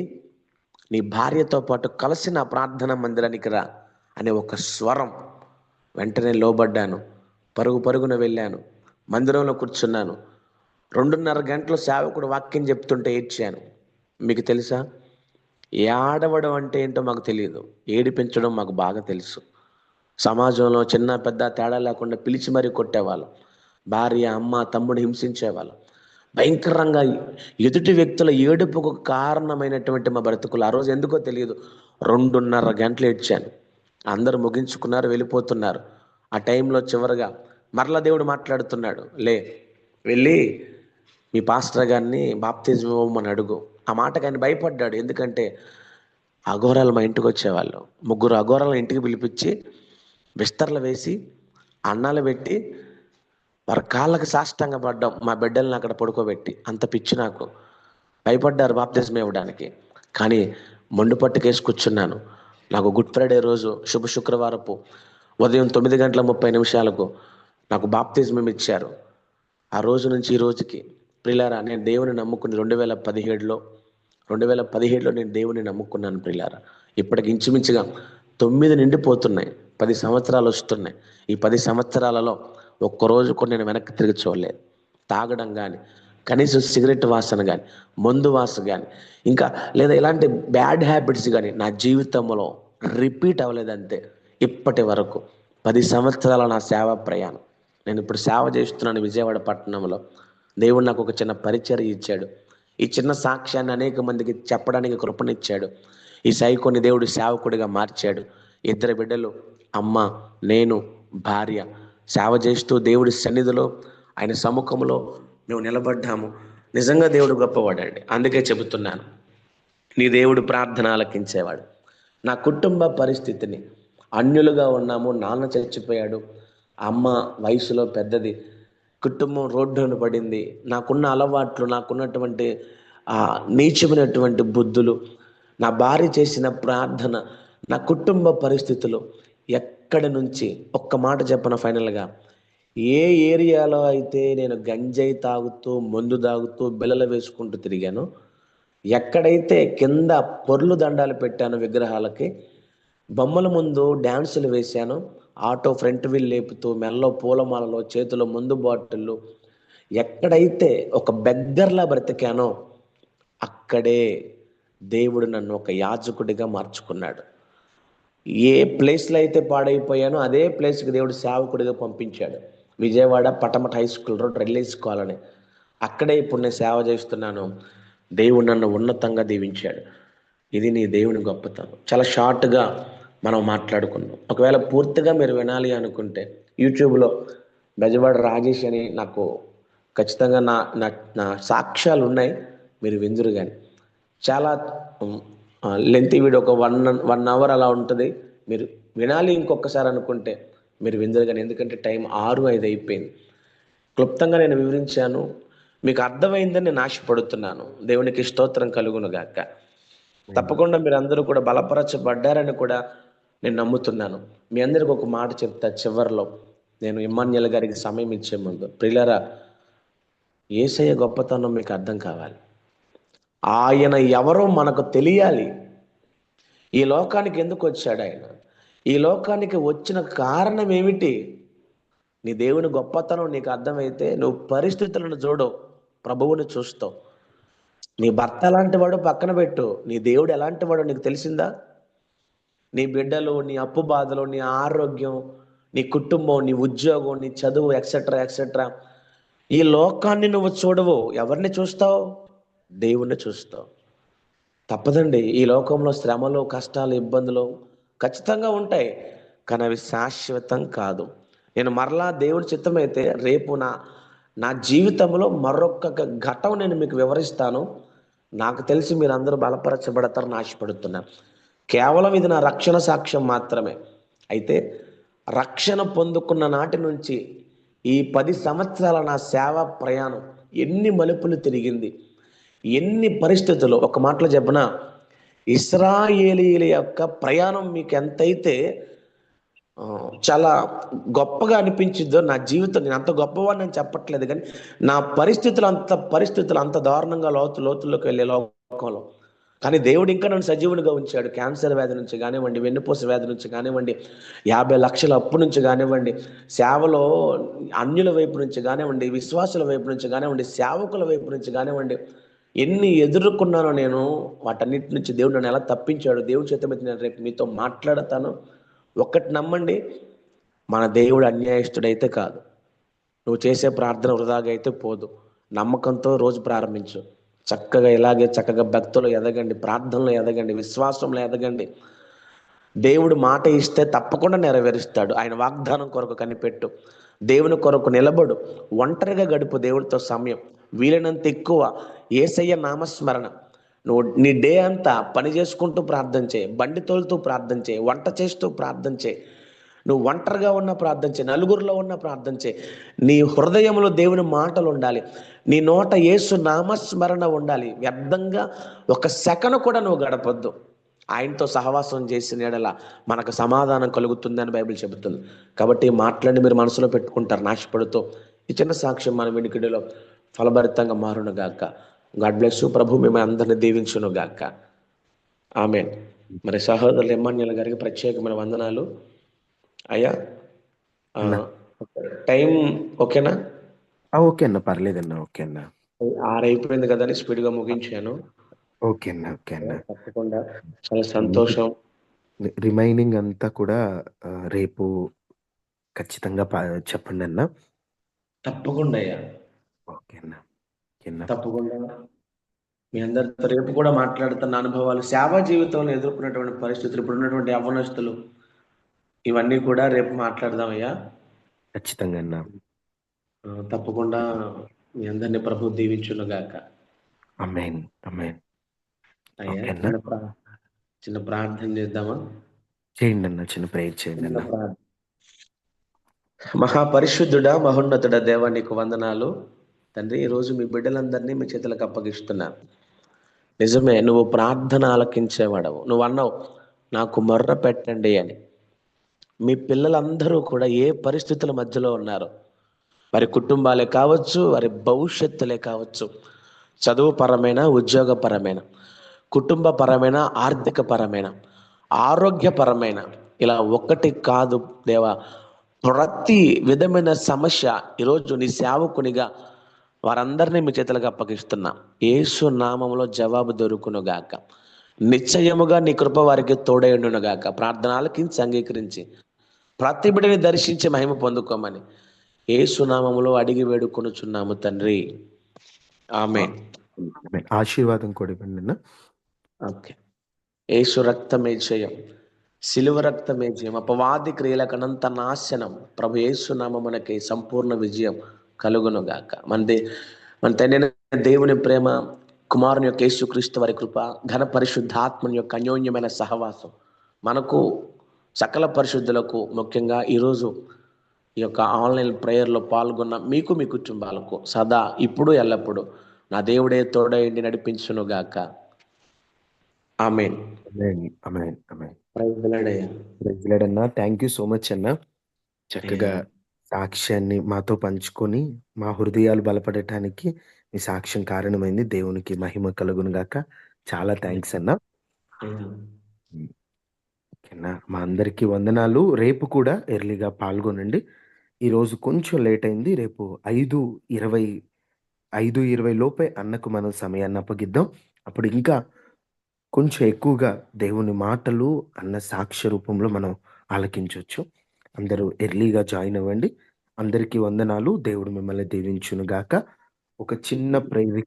నీ భార్యతో పాటు కలిసి నా ప్రార్థనా మందిరానికి రా అనే ఒక స్వరం. వెంటనే లోబడ్డాను. పరుగున వెళ్ళాను. మందిరంలో కూర్చున్నాను. 2:30 గంటలు సేవకుడు వాక్యం చెప్తుంటే ఏడ్చాను. మీకు తెలుసా, ఏడవడం అంటే ఏంటో మాకు తెలియదు, ఏడిపించడం మాకు బాగా తెలుసు. సమాజంలో చిన్న పెద్ద తేడా లేకుండా పిలిచి మరీ కొట్టేవాళ్ళు. భార్య, అమ్మ, తమ్ముడు హింసించేవాళ్ళు. భయంకరంగా ఎదుటి వ్యక్తుల ఏడుపుకు కారణమైనటువంటి మా బ్రతుకులు ఆ రోజు ఎందుకో తెలియదు 2:30 గంటలు ఏడ్చాను. అందరూ ముగించుకున్నారు, వెళ్ళిపోతున్నారు. ఆ టైంలో చివరగా మరలా దేవుడు మాట్లాడుతున్నాడు, వెళ్ళి మీ పాస్టర్ గారిని బాప్తిజం ఇవ్వమని అడుగు. ఆ మాటకు ఆయన భయపడ్డాడు. ఎందుకంటే అఘోరాలు మా ఇంటికి వచ్చేవాళ్ళు. 3 అఘోరాలను ఇంటికి పిలిపించి బిస్తర్లు వేసి అన్నాలు పెట్టి వారి కాళ్ళకి సాష్టాంగ పడ్డాం, మా బిడ్డల్ని అక్కడ పడుకోబెట్టి. అంత పిచ్చి నాకు. భయపడ్డారు బాప్తిజం ఇవ్వడానికి. కానీ మొండు పట్టుకేసి కూర్చున్నాను. నాకు గుడ్ ఫ్రైడే రోజు శుభ శుక్రవారపు ఉదయం 9:30 నాకు బాప్తిజం ఇచ్చారు. ఆ రోజు నుంచి ఈ రోజుకి ప్రియులారా, నేను దేవుని నమ్ముకుని 2017లో నేను దేవుని నమ్ముకున్నాను ప్రియులారా. ఇప్పటికి ఇంచుమించుగా 9 నిండిపోతున్నాయి, 10 సంవత్సరాలు వస్తున్నాయి. ఈ 10 సంవత్సరాలలో ఒక్కరోజు కూడా నేను వెనక్కి తిరిగి చూడలేదు. తాగడం కానీ, కనీసం సిగరెట్ వాసన కానీ, మందు వాసన కానీ, ఇంకా లేదా ఇలాంటి బ్యాడ్ హ్యాబిట్స్ కానీ నా జీవితంలో రిపీట్ అవ్వలేదంతే ఇప్పటి వరకు. 10 సంవత్సరాల నా సేవా ప్రయాణం. నేను ఇప్పుడు సేవ చేస్తున్నాను విజయవాడ పట్టణంలో. దేవుడు నాకు ఒక చిన్న పరిచర్య ఇచ్చాడు. ఈ చిన్న సాక్ష్యాన్ని అనేక మందికి చెప్పడానికి కృపనిచ్చాడు. ఈ సైకోని దేవుడు సేవకుడిగా మార్చాడు. 2 బిడ్డలు, అమ్మ, నేను, భార్య సేవ చేస్తూ దేవుడి సన్నిధిలో ఆయన సముఖంలో మేము నిలబడ్డాము. నిజంగా దేవుడు గొప్పవాడండి. అందుకే చెబుతున్నాను, నీ దేవుడు ప్రార్థన ఆలకించేవాడు. నా కుటుంబ పరిస్థితిని, అన్యులుగా ఉన్నాము, నాన్న చచ్చిపోయాడు, అమ్మ వయసులో పెద్దది, కుటుంబం రోడ్డున పడింది, నాకున్న అలవాట్లు, నాకున్నటువంటి నీచమైనటువంటి బుద్ధులు, నా భార్య చేసిన ప్రార్థన, నా కుటుంబ పరిస్థితులు, ఎక్కడి నుంచి ఒక్క మాట చెప్పన ఫైనల్గా, ఏ ఏరియాలో అయితే నేను గంజాయి తాగుతూ, మందు తాగుతూ, బిల్లలు వేసుకుంటూ తిరిగానో, ఎక్కడైతే కింద పొర్లు దండాలు పెట్టాను విగ్రహాలకి, బొమ్మల ముందు డ్యాన్సులు వేశాను, ఆటో ఫ్రంట్ వీల్ లేపుతూ, మెల్లో పూలమాలలో, చేతిలో మందు బాటిళ్ళు, ఎక్కడైతే ఒక బెగ్గర్లా బ్రతికానో అక్కడే దేవుడు నన్ను ఒక యాజకుడిగా మార్చుకున్నాడు. ఏ ప్లేస్లో అయితే పాడైపోయానో అదే ప్లేస్కి దేవుడు సేవకుడిగా పంపించాడు. Vijayawada Patamata high school road, release colony. అక్కడే ఇప్పుడు నేను సేవ చేస్తున్నాను. దేవుడు నన్ను ఉన్నతంగా దీవించాడు. ఇది నీ దేవుని గొప్పతనం. చాలా షార్ట్గా మనం మాట్లాడుకున్నాం. ఒకవేళ పూర్తిగా మీరు వినాలి అనుకుంటే యూట్యూబ్లో బెజవాడ రాజేష్ అని నాకు ఖచ్చితంగా నా సాక్ష్యాలు ఉన్నాయి, మీరు విందురు. కానీ చాలా లెంత్ వీడియో, ఒక 1 అవర్ అలా ఉంటుంది. మీరు వినాలి ఇంకొకసారి అనుకుంటే మీరు విందురు. కానీ ఎందుకంటే టైం 6:05 అయిపోయింది. క్లుప్తంగా నేను వివరించాను, మీకు అర్థమైందని నేను ఆశపడుతున్నాను. దేవునికి స్తోత్రం కలుగును గాక. తప్పకుండా మీరు అందరూ కూడా బలపరచబడ్డారని కూడా నేను నమ్ముతున్నాను. మీ అందరికి ఒక మాట చెప్తా చివరిలో, నేను ఇమ్మాన్యుయల్ గారికి సమయం ఇచ్చే ముందు. ప్రియులారా, యేసయ్య గొప్పతనం మీకు అర్థం కావాలి. ఆయన ఎవరో మనకు తెలియాలి. ఈ లోకానికి ఎందుకు వచ్చాడు ఆయన? ఈ లోకానికి వచ్చిన కారణం ఏమిటి? నీ దేవుని గొప్పతనం నీకు అర్థమైతే నువ్వు పరిస్థితులను చూడవు, ప్రభువుని చూస్తావు. నీ భర్త ఎలాంటి వాడో పక్కన పెట్టు, నీ దేవుడు ఎలాంటి వాడో నీకు తెలిసిందా? నీ బిడ్డలు, నీ అప్పు బాధలు, నీ ఆరోగ్యం, నీ కుటుంబం, నీ ఉద్యోగం, నీ చదువు, ఎక్సెట్రా ఎక్సెట్రా. ఈ లోకాన్ని నువ్వు చూడవు, ఎవరిని చూస్తావు? దేవుణ్ణి చూస్తావు. తప్పదండి, ఈ లోకంలో శ్రమలు, కష్టాలు, ఇబ్బందులు ఖచ్చితంగా ఉంటాయి, కానీ అవి శాశ్వతం కాదు. నేను మరలా దేవుడి చిత్తమైతే రేపు నా నా జీవితంలో మరొక ఘట్టం నేను మీకు వివరిస్తాను. నాకు తెలిసి మీరు అందరూ బలపరచబడతారని ఆశపడుతున్నాను. కేవలం ఇది నా రక్షణ సాక్ష్యం మాత్రమే. అయితే రక్షణ పొందుకున్న నాటి నుంచి ఈ 10 సంవత్సరాల నా సేవా ప్రయాణం ఎన్ని మలుపులు తిరిగింది, ఎన్ని పరిస్థితులు. ఒక మాటలో చెప్పనా, ఇశ్రాయేలీయుల యొక్క ప్రయాణం మీకు ఎంతైతే చాలా గొప్పగా అనిపించిందో, నా జీవితం నేను అంత గొప్పవాడిని నేను చెప్పట్లేదు, కానీ నా పరిస్థితులు అంత దారుణంగా లోతుల్లోకి వెళ్ళే లోకంలో. కానీ దేవుడు ఇంకా నన్ను సజీవునిగా ఉంచాడు. క్యాన్సర్ వ్యాధి నుంచి కానివ్వండి, వెన్నుపూస వ్యాధి నుంచి కానివ్వండి, 50 లక్షల అప్పు నుంచి కానివ్వండి, సేవలో అన్యుల వైపు నుంచి కానివ్వండి, విశ్వాసుల వైపు నుంచి కానివ్వండి, సేవకుల వైపు నుంచి కానివ్వండి, ఎన్ని ఎదుర్కొన్నానో నేను. వాటన్నిటి నుంచి దేవుడు నన్ను ఎలా తప్పించాడు, దేవుడి చేత మీద నేను రేపు మీతో మాట్లాడతాను. ఒక్కటి నమ్మండి, మన దేవుడు అన్యాయస్తుడైతే కాదు. నువ్వు చేసే ప్రార్థన వృధాగా అయితే పోదు. నమ్మకంతో రోజు ప్రారంభించు. చక్కగా భక్తులు ఎదగండి, ప్రార్థనలో ఎదగండి, విశ్వాసంలో ఎదగండి. దేవుడు మాట ఇస్తే తప్పకుండా నెరవేరుస్తాడు. ఆయన వాగ్దానం కొరకు కనిపెట్టు, దేవుని కొరకు నిలబడు, ఒంటరిగా గడుపు దేవుడితో సమయం. వీలైనంత ఎక్కువ యేసయ్య నామస్మరణ. నువ్వు నీ డే అంతా పని చేసుకుంటూ ప్రార్థన చేయి, బండి తోలుతూ ప్రార్థన చేయి, వంట చేస్తూ ప్రార్థన చేయి, నువ్వు ఒంటరిగా ఉన్న ప్రార్థన చేయి, నలుగురిలో ఉన్న ప్రార్థన చేయి. నీ హృదయంలో దేవుని మాటలు ఉండాలి, నీ నోట యేసు నామస్మరణ ఉండాలి. వ్యర్థంగా ఒక సెకను కూడా నువ్వు గడపొద్దు. ఆయనతో సహవాసం చేసిన ఎడల మనకు సమాధానం కలుగుతుందని బైబిల్ చెబుతుంది. కాబట్టి మాట్లాడి మీరు మనసులో పెట్టుకుంటారు నాశపడుతూ. ఈ చిన్న సాక్ష్యం మన వినికిడిలో ఫలభరితంగా మారును గాక. God bless you. ప్రభు మిమ్మల్ని అందరిని దీవించును గాక. ఆమేన్. మరి సహోదరులు ఎమ్మాన్యుల్ గారికి ప్రత్యేకమైన వందనాలు. అయ్యా టైం ఓకేనా? ఓకే అన్న, పర్లేదన్నా. ఓకే అన్న. 6 అయిపోయింది కదా అని స్పీడ్గా ముగించాను. ఓకే అన్న. ఓకే అన్న. తప్పకుండా చాలా సంతోషం. రిమైనింగ్ అంతా కూడా రేపు ఖచ్చితంగా చెప్పండి అన్న. తప్పకుండా అయ్యా, ఓకే అన్న. ఓకే అన్న. తప్పకుండా మీ అందరితో రేపు కూడా మాట్లాడుతున్న అనుభవాలు, సేవా జీవితంలో ఎదుర్కొన్నటువంటి పరిస్థితులు, ఇప్పుడు ఉన్నటువంటి యవ్వనస్తులు, ఇవన్నీ కూడా రేపు మాట్లాడదామయ్యా. ఖచ్చితంగా అన్న. తప్పకుండా మీ అందరినీ ప్రభు దీవించును గాక. ఆమేన్. ఆమేన్. అయ్యా ఓకే అన్న. చిన్న ప్రార్థన చేద్దామా? చేయండి అన్న, చిన్న ప్రేయర్ చేయండి అన్న. మహాపరిశుద్ధుడా, మహోన్నతుడా దేవా, నీకు వందనాలు తండ్రి. ఈరోజు మీ బిడ్డలందరినీ మీ చేతులకు అప్పగిస్తున్నాను. నిజమే, నువ్వు ప్రార్థన ఆలకించేవాడవు. నువ్వు అన్నావు, నాకు మొర్ర పెట్టండి అని. మీ పిల్లలందరూ కూడా ఏ పరిస్థితుల మధ్యలో ఉన్నారు, వారి కుటుంబాలే కావచ్చు, వారి భవిష్యత్తులే కావచ్చు, చదువుపరమైన, ఉద్యోగపరమైన, కుటుంబపరమైన, ఆర్థికపరమైన, ఆరోగ్యపరమైన, ఇలా ఒక్కటి కాదు దేవా, ప్రతి విధమైన సమస్య ఈరోజు నీ సేవకునిగా వారందరినీ మీ చేతులకు అప్పగిస్తున్నా. యేసు నామములో జవాబు దొరుకును గాక. నిశ్చయముగా నీ కృప వారికి తోడైండును గాక. ప్రార్థన ఆలకించి అంగీకరించి ప్రతి బిడ్డని దర్శించి మహిమ పొందుకోమని యేసు నామములో అడిగి వేడుకొనుచున్నాము తండ్రి. ఆమేన్. ఆశీర్వాదం కూడా ఇవ్వండి అన్న. ఓకే. యేసు రక్తమే జయం, సిలువ రక్తమే జయం, అపవాది క్రియలకు అనంత నాశనం. ప్రభు యేసు నామమునకి సంపూర్ణ విజయం కలుగును గాక. మన తండ్రి దేవుని ప్రేమ, కుమారుని యొక్క యేసుక్రీస్తు వారి కృప, ఘన పరిశుద్ధాత్మని యొక్క అన్యోన్యమైన సహవాసం మనకు, సకల పరిశుద్ధులకు, ముఖ్యంగా ఈరోజు ఈ యొక్క ఆన్లైన్ ప్రేయర్లో పాల్గొన్న మీకు, మీ కుటుంబాలకు సదా ఇప్పుడు ఎల్లప్పుడు నా దేవుడే తోడైండి నడిపించును గాక. ఆమేన్. ఆమేన్. ఆమేన్. ప్రైజ్ ది లార్డ్ అయ్యా. ప్రైజ్ ది లార్డ్ అన్న. థ్యాంక్ యూ సో మచ్ అన్న. చక్కగా సాక్ష్యాన్ని మాతో పంచుకొని మా హృదయాలు బలపడటానికి మీ సాక్ష్యం కారణమైంది. దేవునికి మహిమ కలుగును గాక. చాలా థ్యాంక్స్ అన్న. ఓకేనా, మా అందరికీ వందనాలు. రేపు కూడా ఎర్లీగా పాల్గొనండి. ఈరోజు కొంచెం లేట్ అయింది. రేపు 5:20 5:20 లోపే అన్నకు మనం సమయాన్ని అప్పగిద్దాం. అప్పుడు ఇంకా కొంచెం ఎక్కువగా దేవుని మాటలు అన్న సాక్ష్య రూపంలో మనం ఆలకించొచ్చు. అందరూ ఎర్లీగా జాయిన్ అవ్వండి. అందరికీ వందనాలు. దేవుడు మిమ్మల్ని దీవించును గాక. ఒక చిన్న ప్రేయర్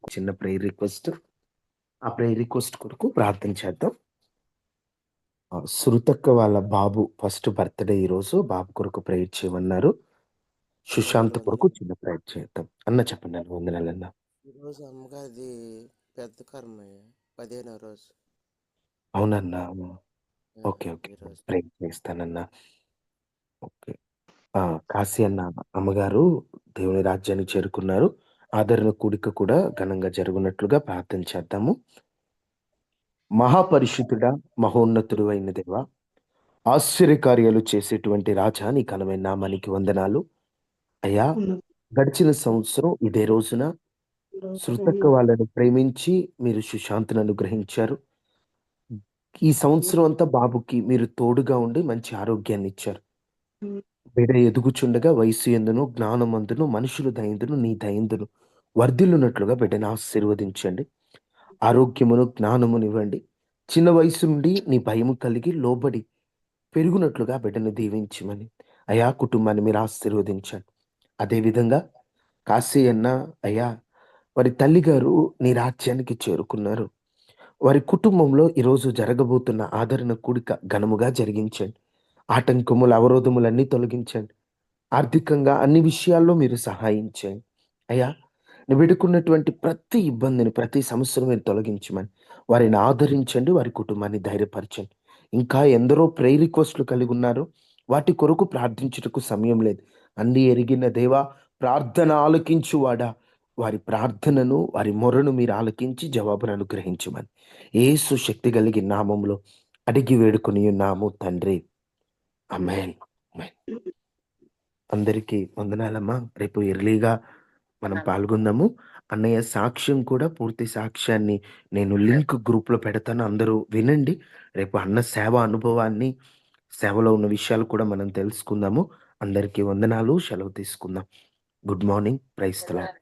రిక్వెస్ట్. ఆ ప్రేయర్ రిక్వెస్ట్ కొరకు ప్రార్థన చేద్దాం. శృతక్క వాళ్ళ బాబు ఫస్ట్ బర్త్‌డే ఈరోజు. బాబు కొరకు ప్రేయర్ చేయమన్నారు. సుశాంత్ వందనాలండి. కొరకు చిన్న ప్రేయర్ చేద్దాం. అన్న చెప్పండి అన్న. వందనాలన్న. ఈరోజు అమ్మగారిది పెద్ద కర్మయ్య 15వ రోజు. అవునన్నా. ఆ, ఓకే. ఓకే. ఈరోజు ప్రేయర్ చేస్తానన్నా. ఓకే. కాశీ అన్న అమ్మగారు దేవుని రాజ్యానికి చేరుకున్నారు. ఆదరణ కూడిక కూడా ఘనంగా జరుగునట్లుగా ప్రార్థన చేద్దాము. మహాపరిశుద్ధుడా, మహోన్నతుడు అయిన దేవా, ఆశ్చర్యకార్యాలు చేసేటువంటి రాజా నీ ఘనమైన నామానికి వందనాలు. అయ్యా, గడిచిన సంవత్సరం ఇదే రోజున శృతక్క వాళ్ళని ప్రేమించి మీరు సుశాంత్‌ని అనుగ్రహించారు. ఈ సంవత్సరం అంతా బాబుకి మీరు తోడుగా ఉండి మంచి ఆరోగ్యాన్నిచ్చారు. బిడ్డ ఎదుగుచుండగా వయస్సు యందును, జ్ఞానమందును, మనుషుల దయందును, నీ దయందును వర్ధిల్లునట్లుగా బిడ్డను ఆశీర్వదించండి. ఆరోగ్యమును, జ్ఞానమునివ్వండి. చిన్న వయసు నుండి నీ భయము కలిగి లోబడి పెరుగునట్లుగా బిడ్డను దీవించమని అయా కుటుంబాన్ని మీరు ఆశీర్వదించండి. అదేవిధంగా కాశీ అన్న అయ్యా వారి తల్లిగారు నీ రాజ్యానికి చేరుకున్నారు. వారి కుటుంబంలో ఈరోజు జరగబోతున్న ఆదరణ కూడిక ఘనముగా జరిగించండి. ఆటంకములు, అవరోధములన్నీ తొలగించండి. ఆర్థికంగా అన్ని విషయాల్లో మీరు సహాయం చేయండి. అయ్యా, నువ్వు పెడుకున్నటువంటి ప్రతి ఇబ్బందిని, ప్రతి సమస్యను మీరు తొలగించమని వారిని ఆదరించండి. వారి కుటుంబాన్ని ధైర్యపరచండి. ఇంకా ఎందరో ప్రేయర్ రిక్వెస్ట్‌లు కలిగున్నారు. వాటి కొరకు ప్రార్థించుటకు సమయం లేదు. అన్నీ ఎరిగిన దేవా, ప్రార్థన ఆలకించువాడా, వారి ప్రార్థనను, వారి మొరను మీరు ఆలకించి జవాబును అనుగ్రహించమని యేసు శక్తి కలిగిన నామములో అడిగి వేడుకొనియున్నాము తండ్రి. ఆమేన్. ఆమేన్. అందరికీ వందనాలమ్మా. రేపు ఎర్లీగా మనం పాల్గొందాము. అన్నయ్య సాక్ష్యం కూడా పూర్తి సాక్ష్యాన్ని నేను లింక్ గ్రూప్‌లో పెడతాను. అందరూ వినండి. రేపు అన్న సేవ అనుభవాన్ని, సేవలో ఉన్న విషయాలు కూడా మనం తెలుసుకుందాము. అందరికీ వందనాలు. సెలవు తీసుకుందాం. Good morning. Praise the lord.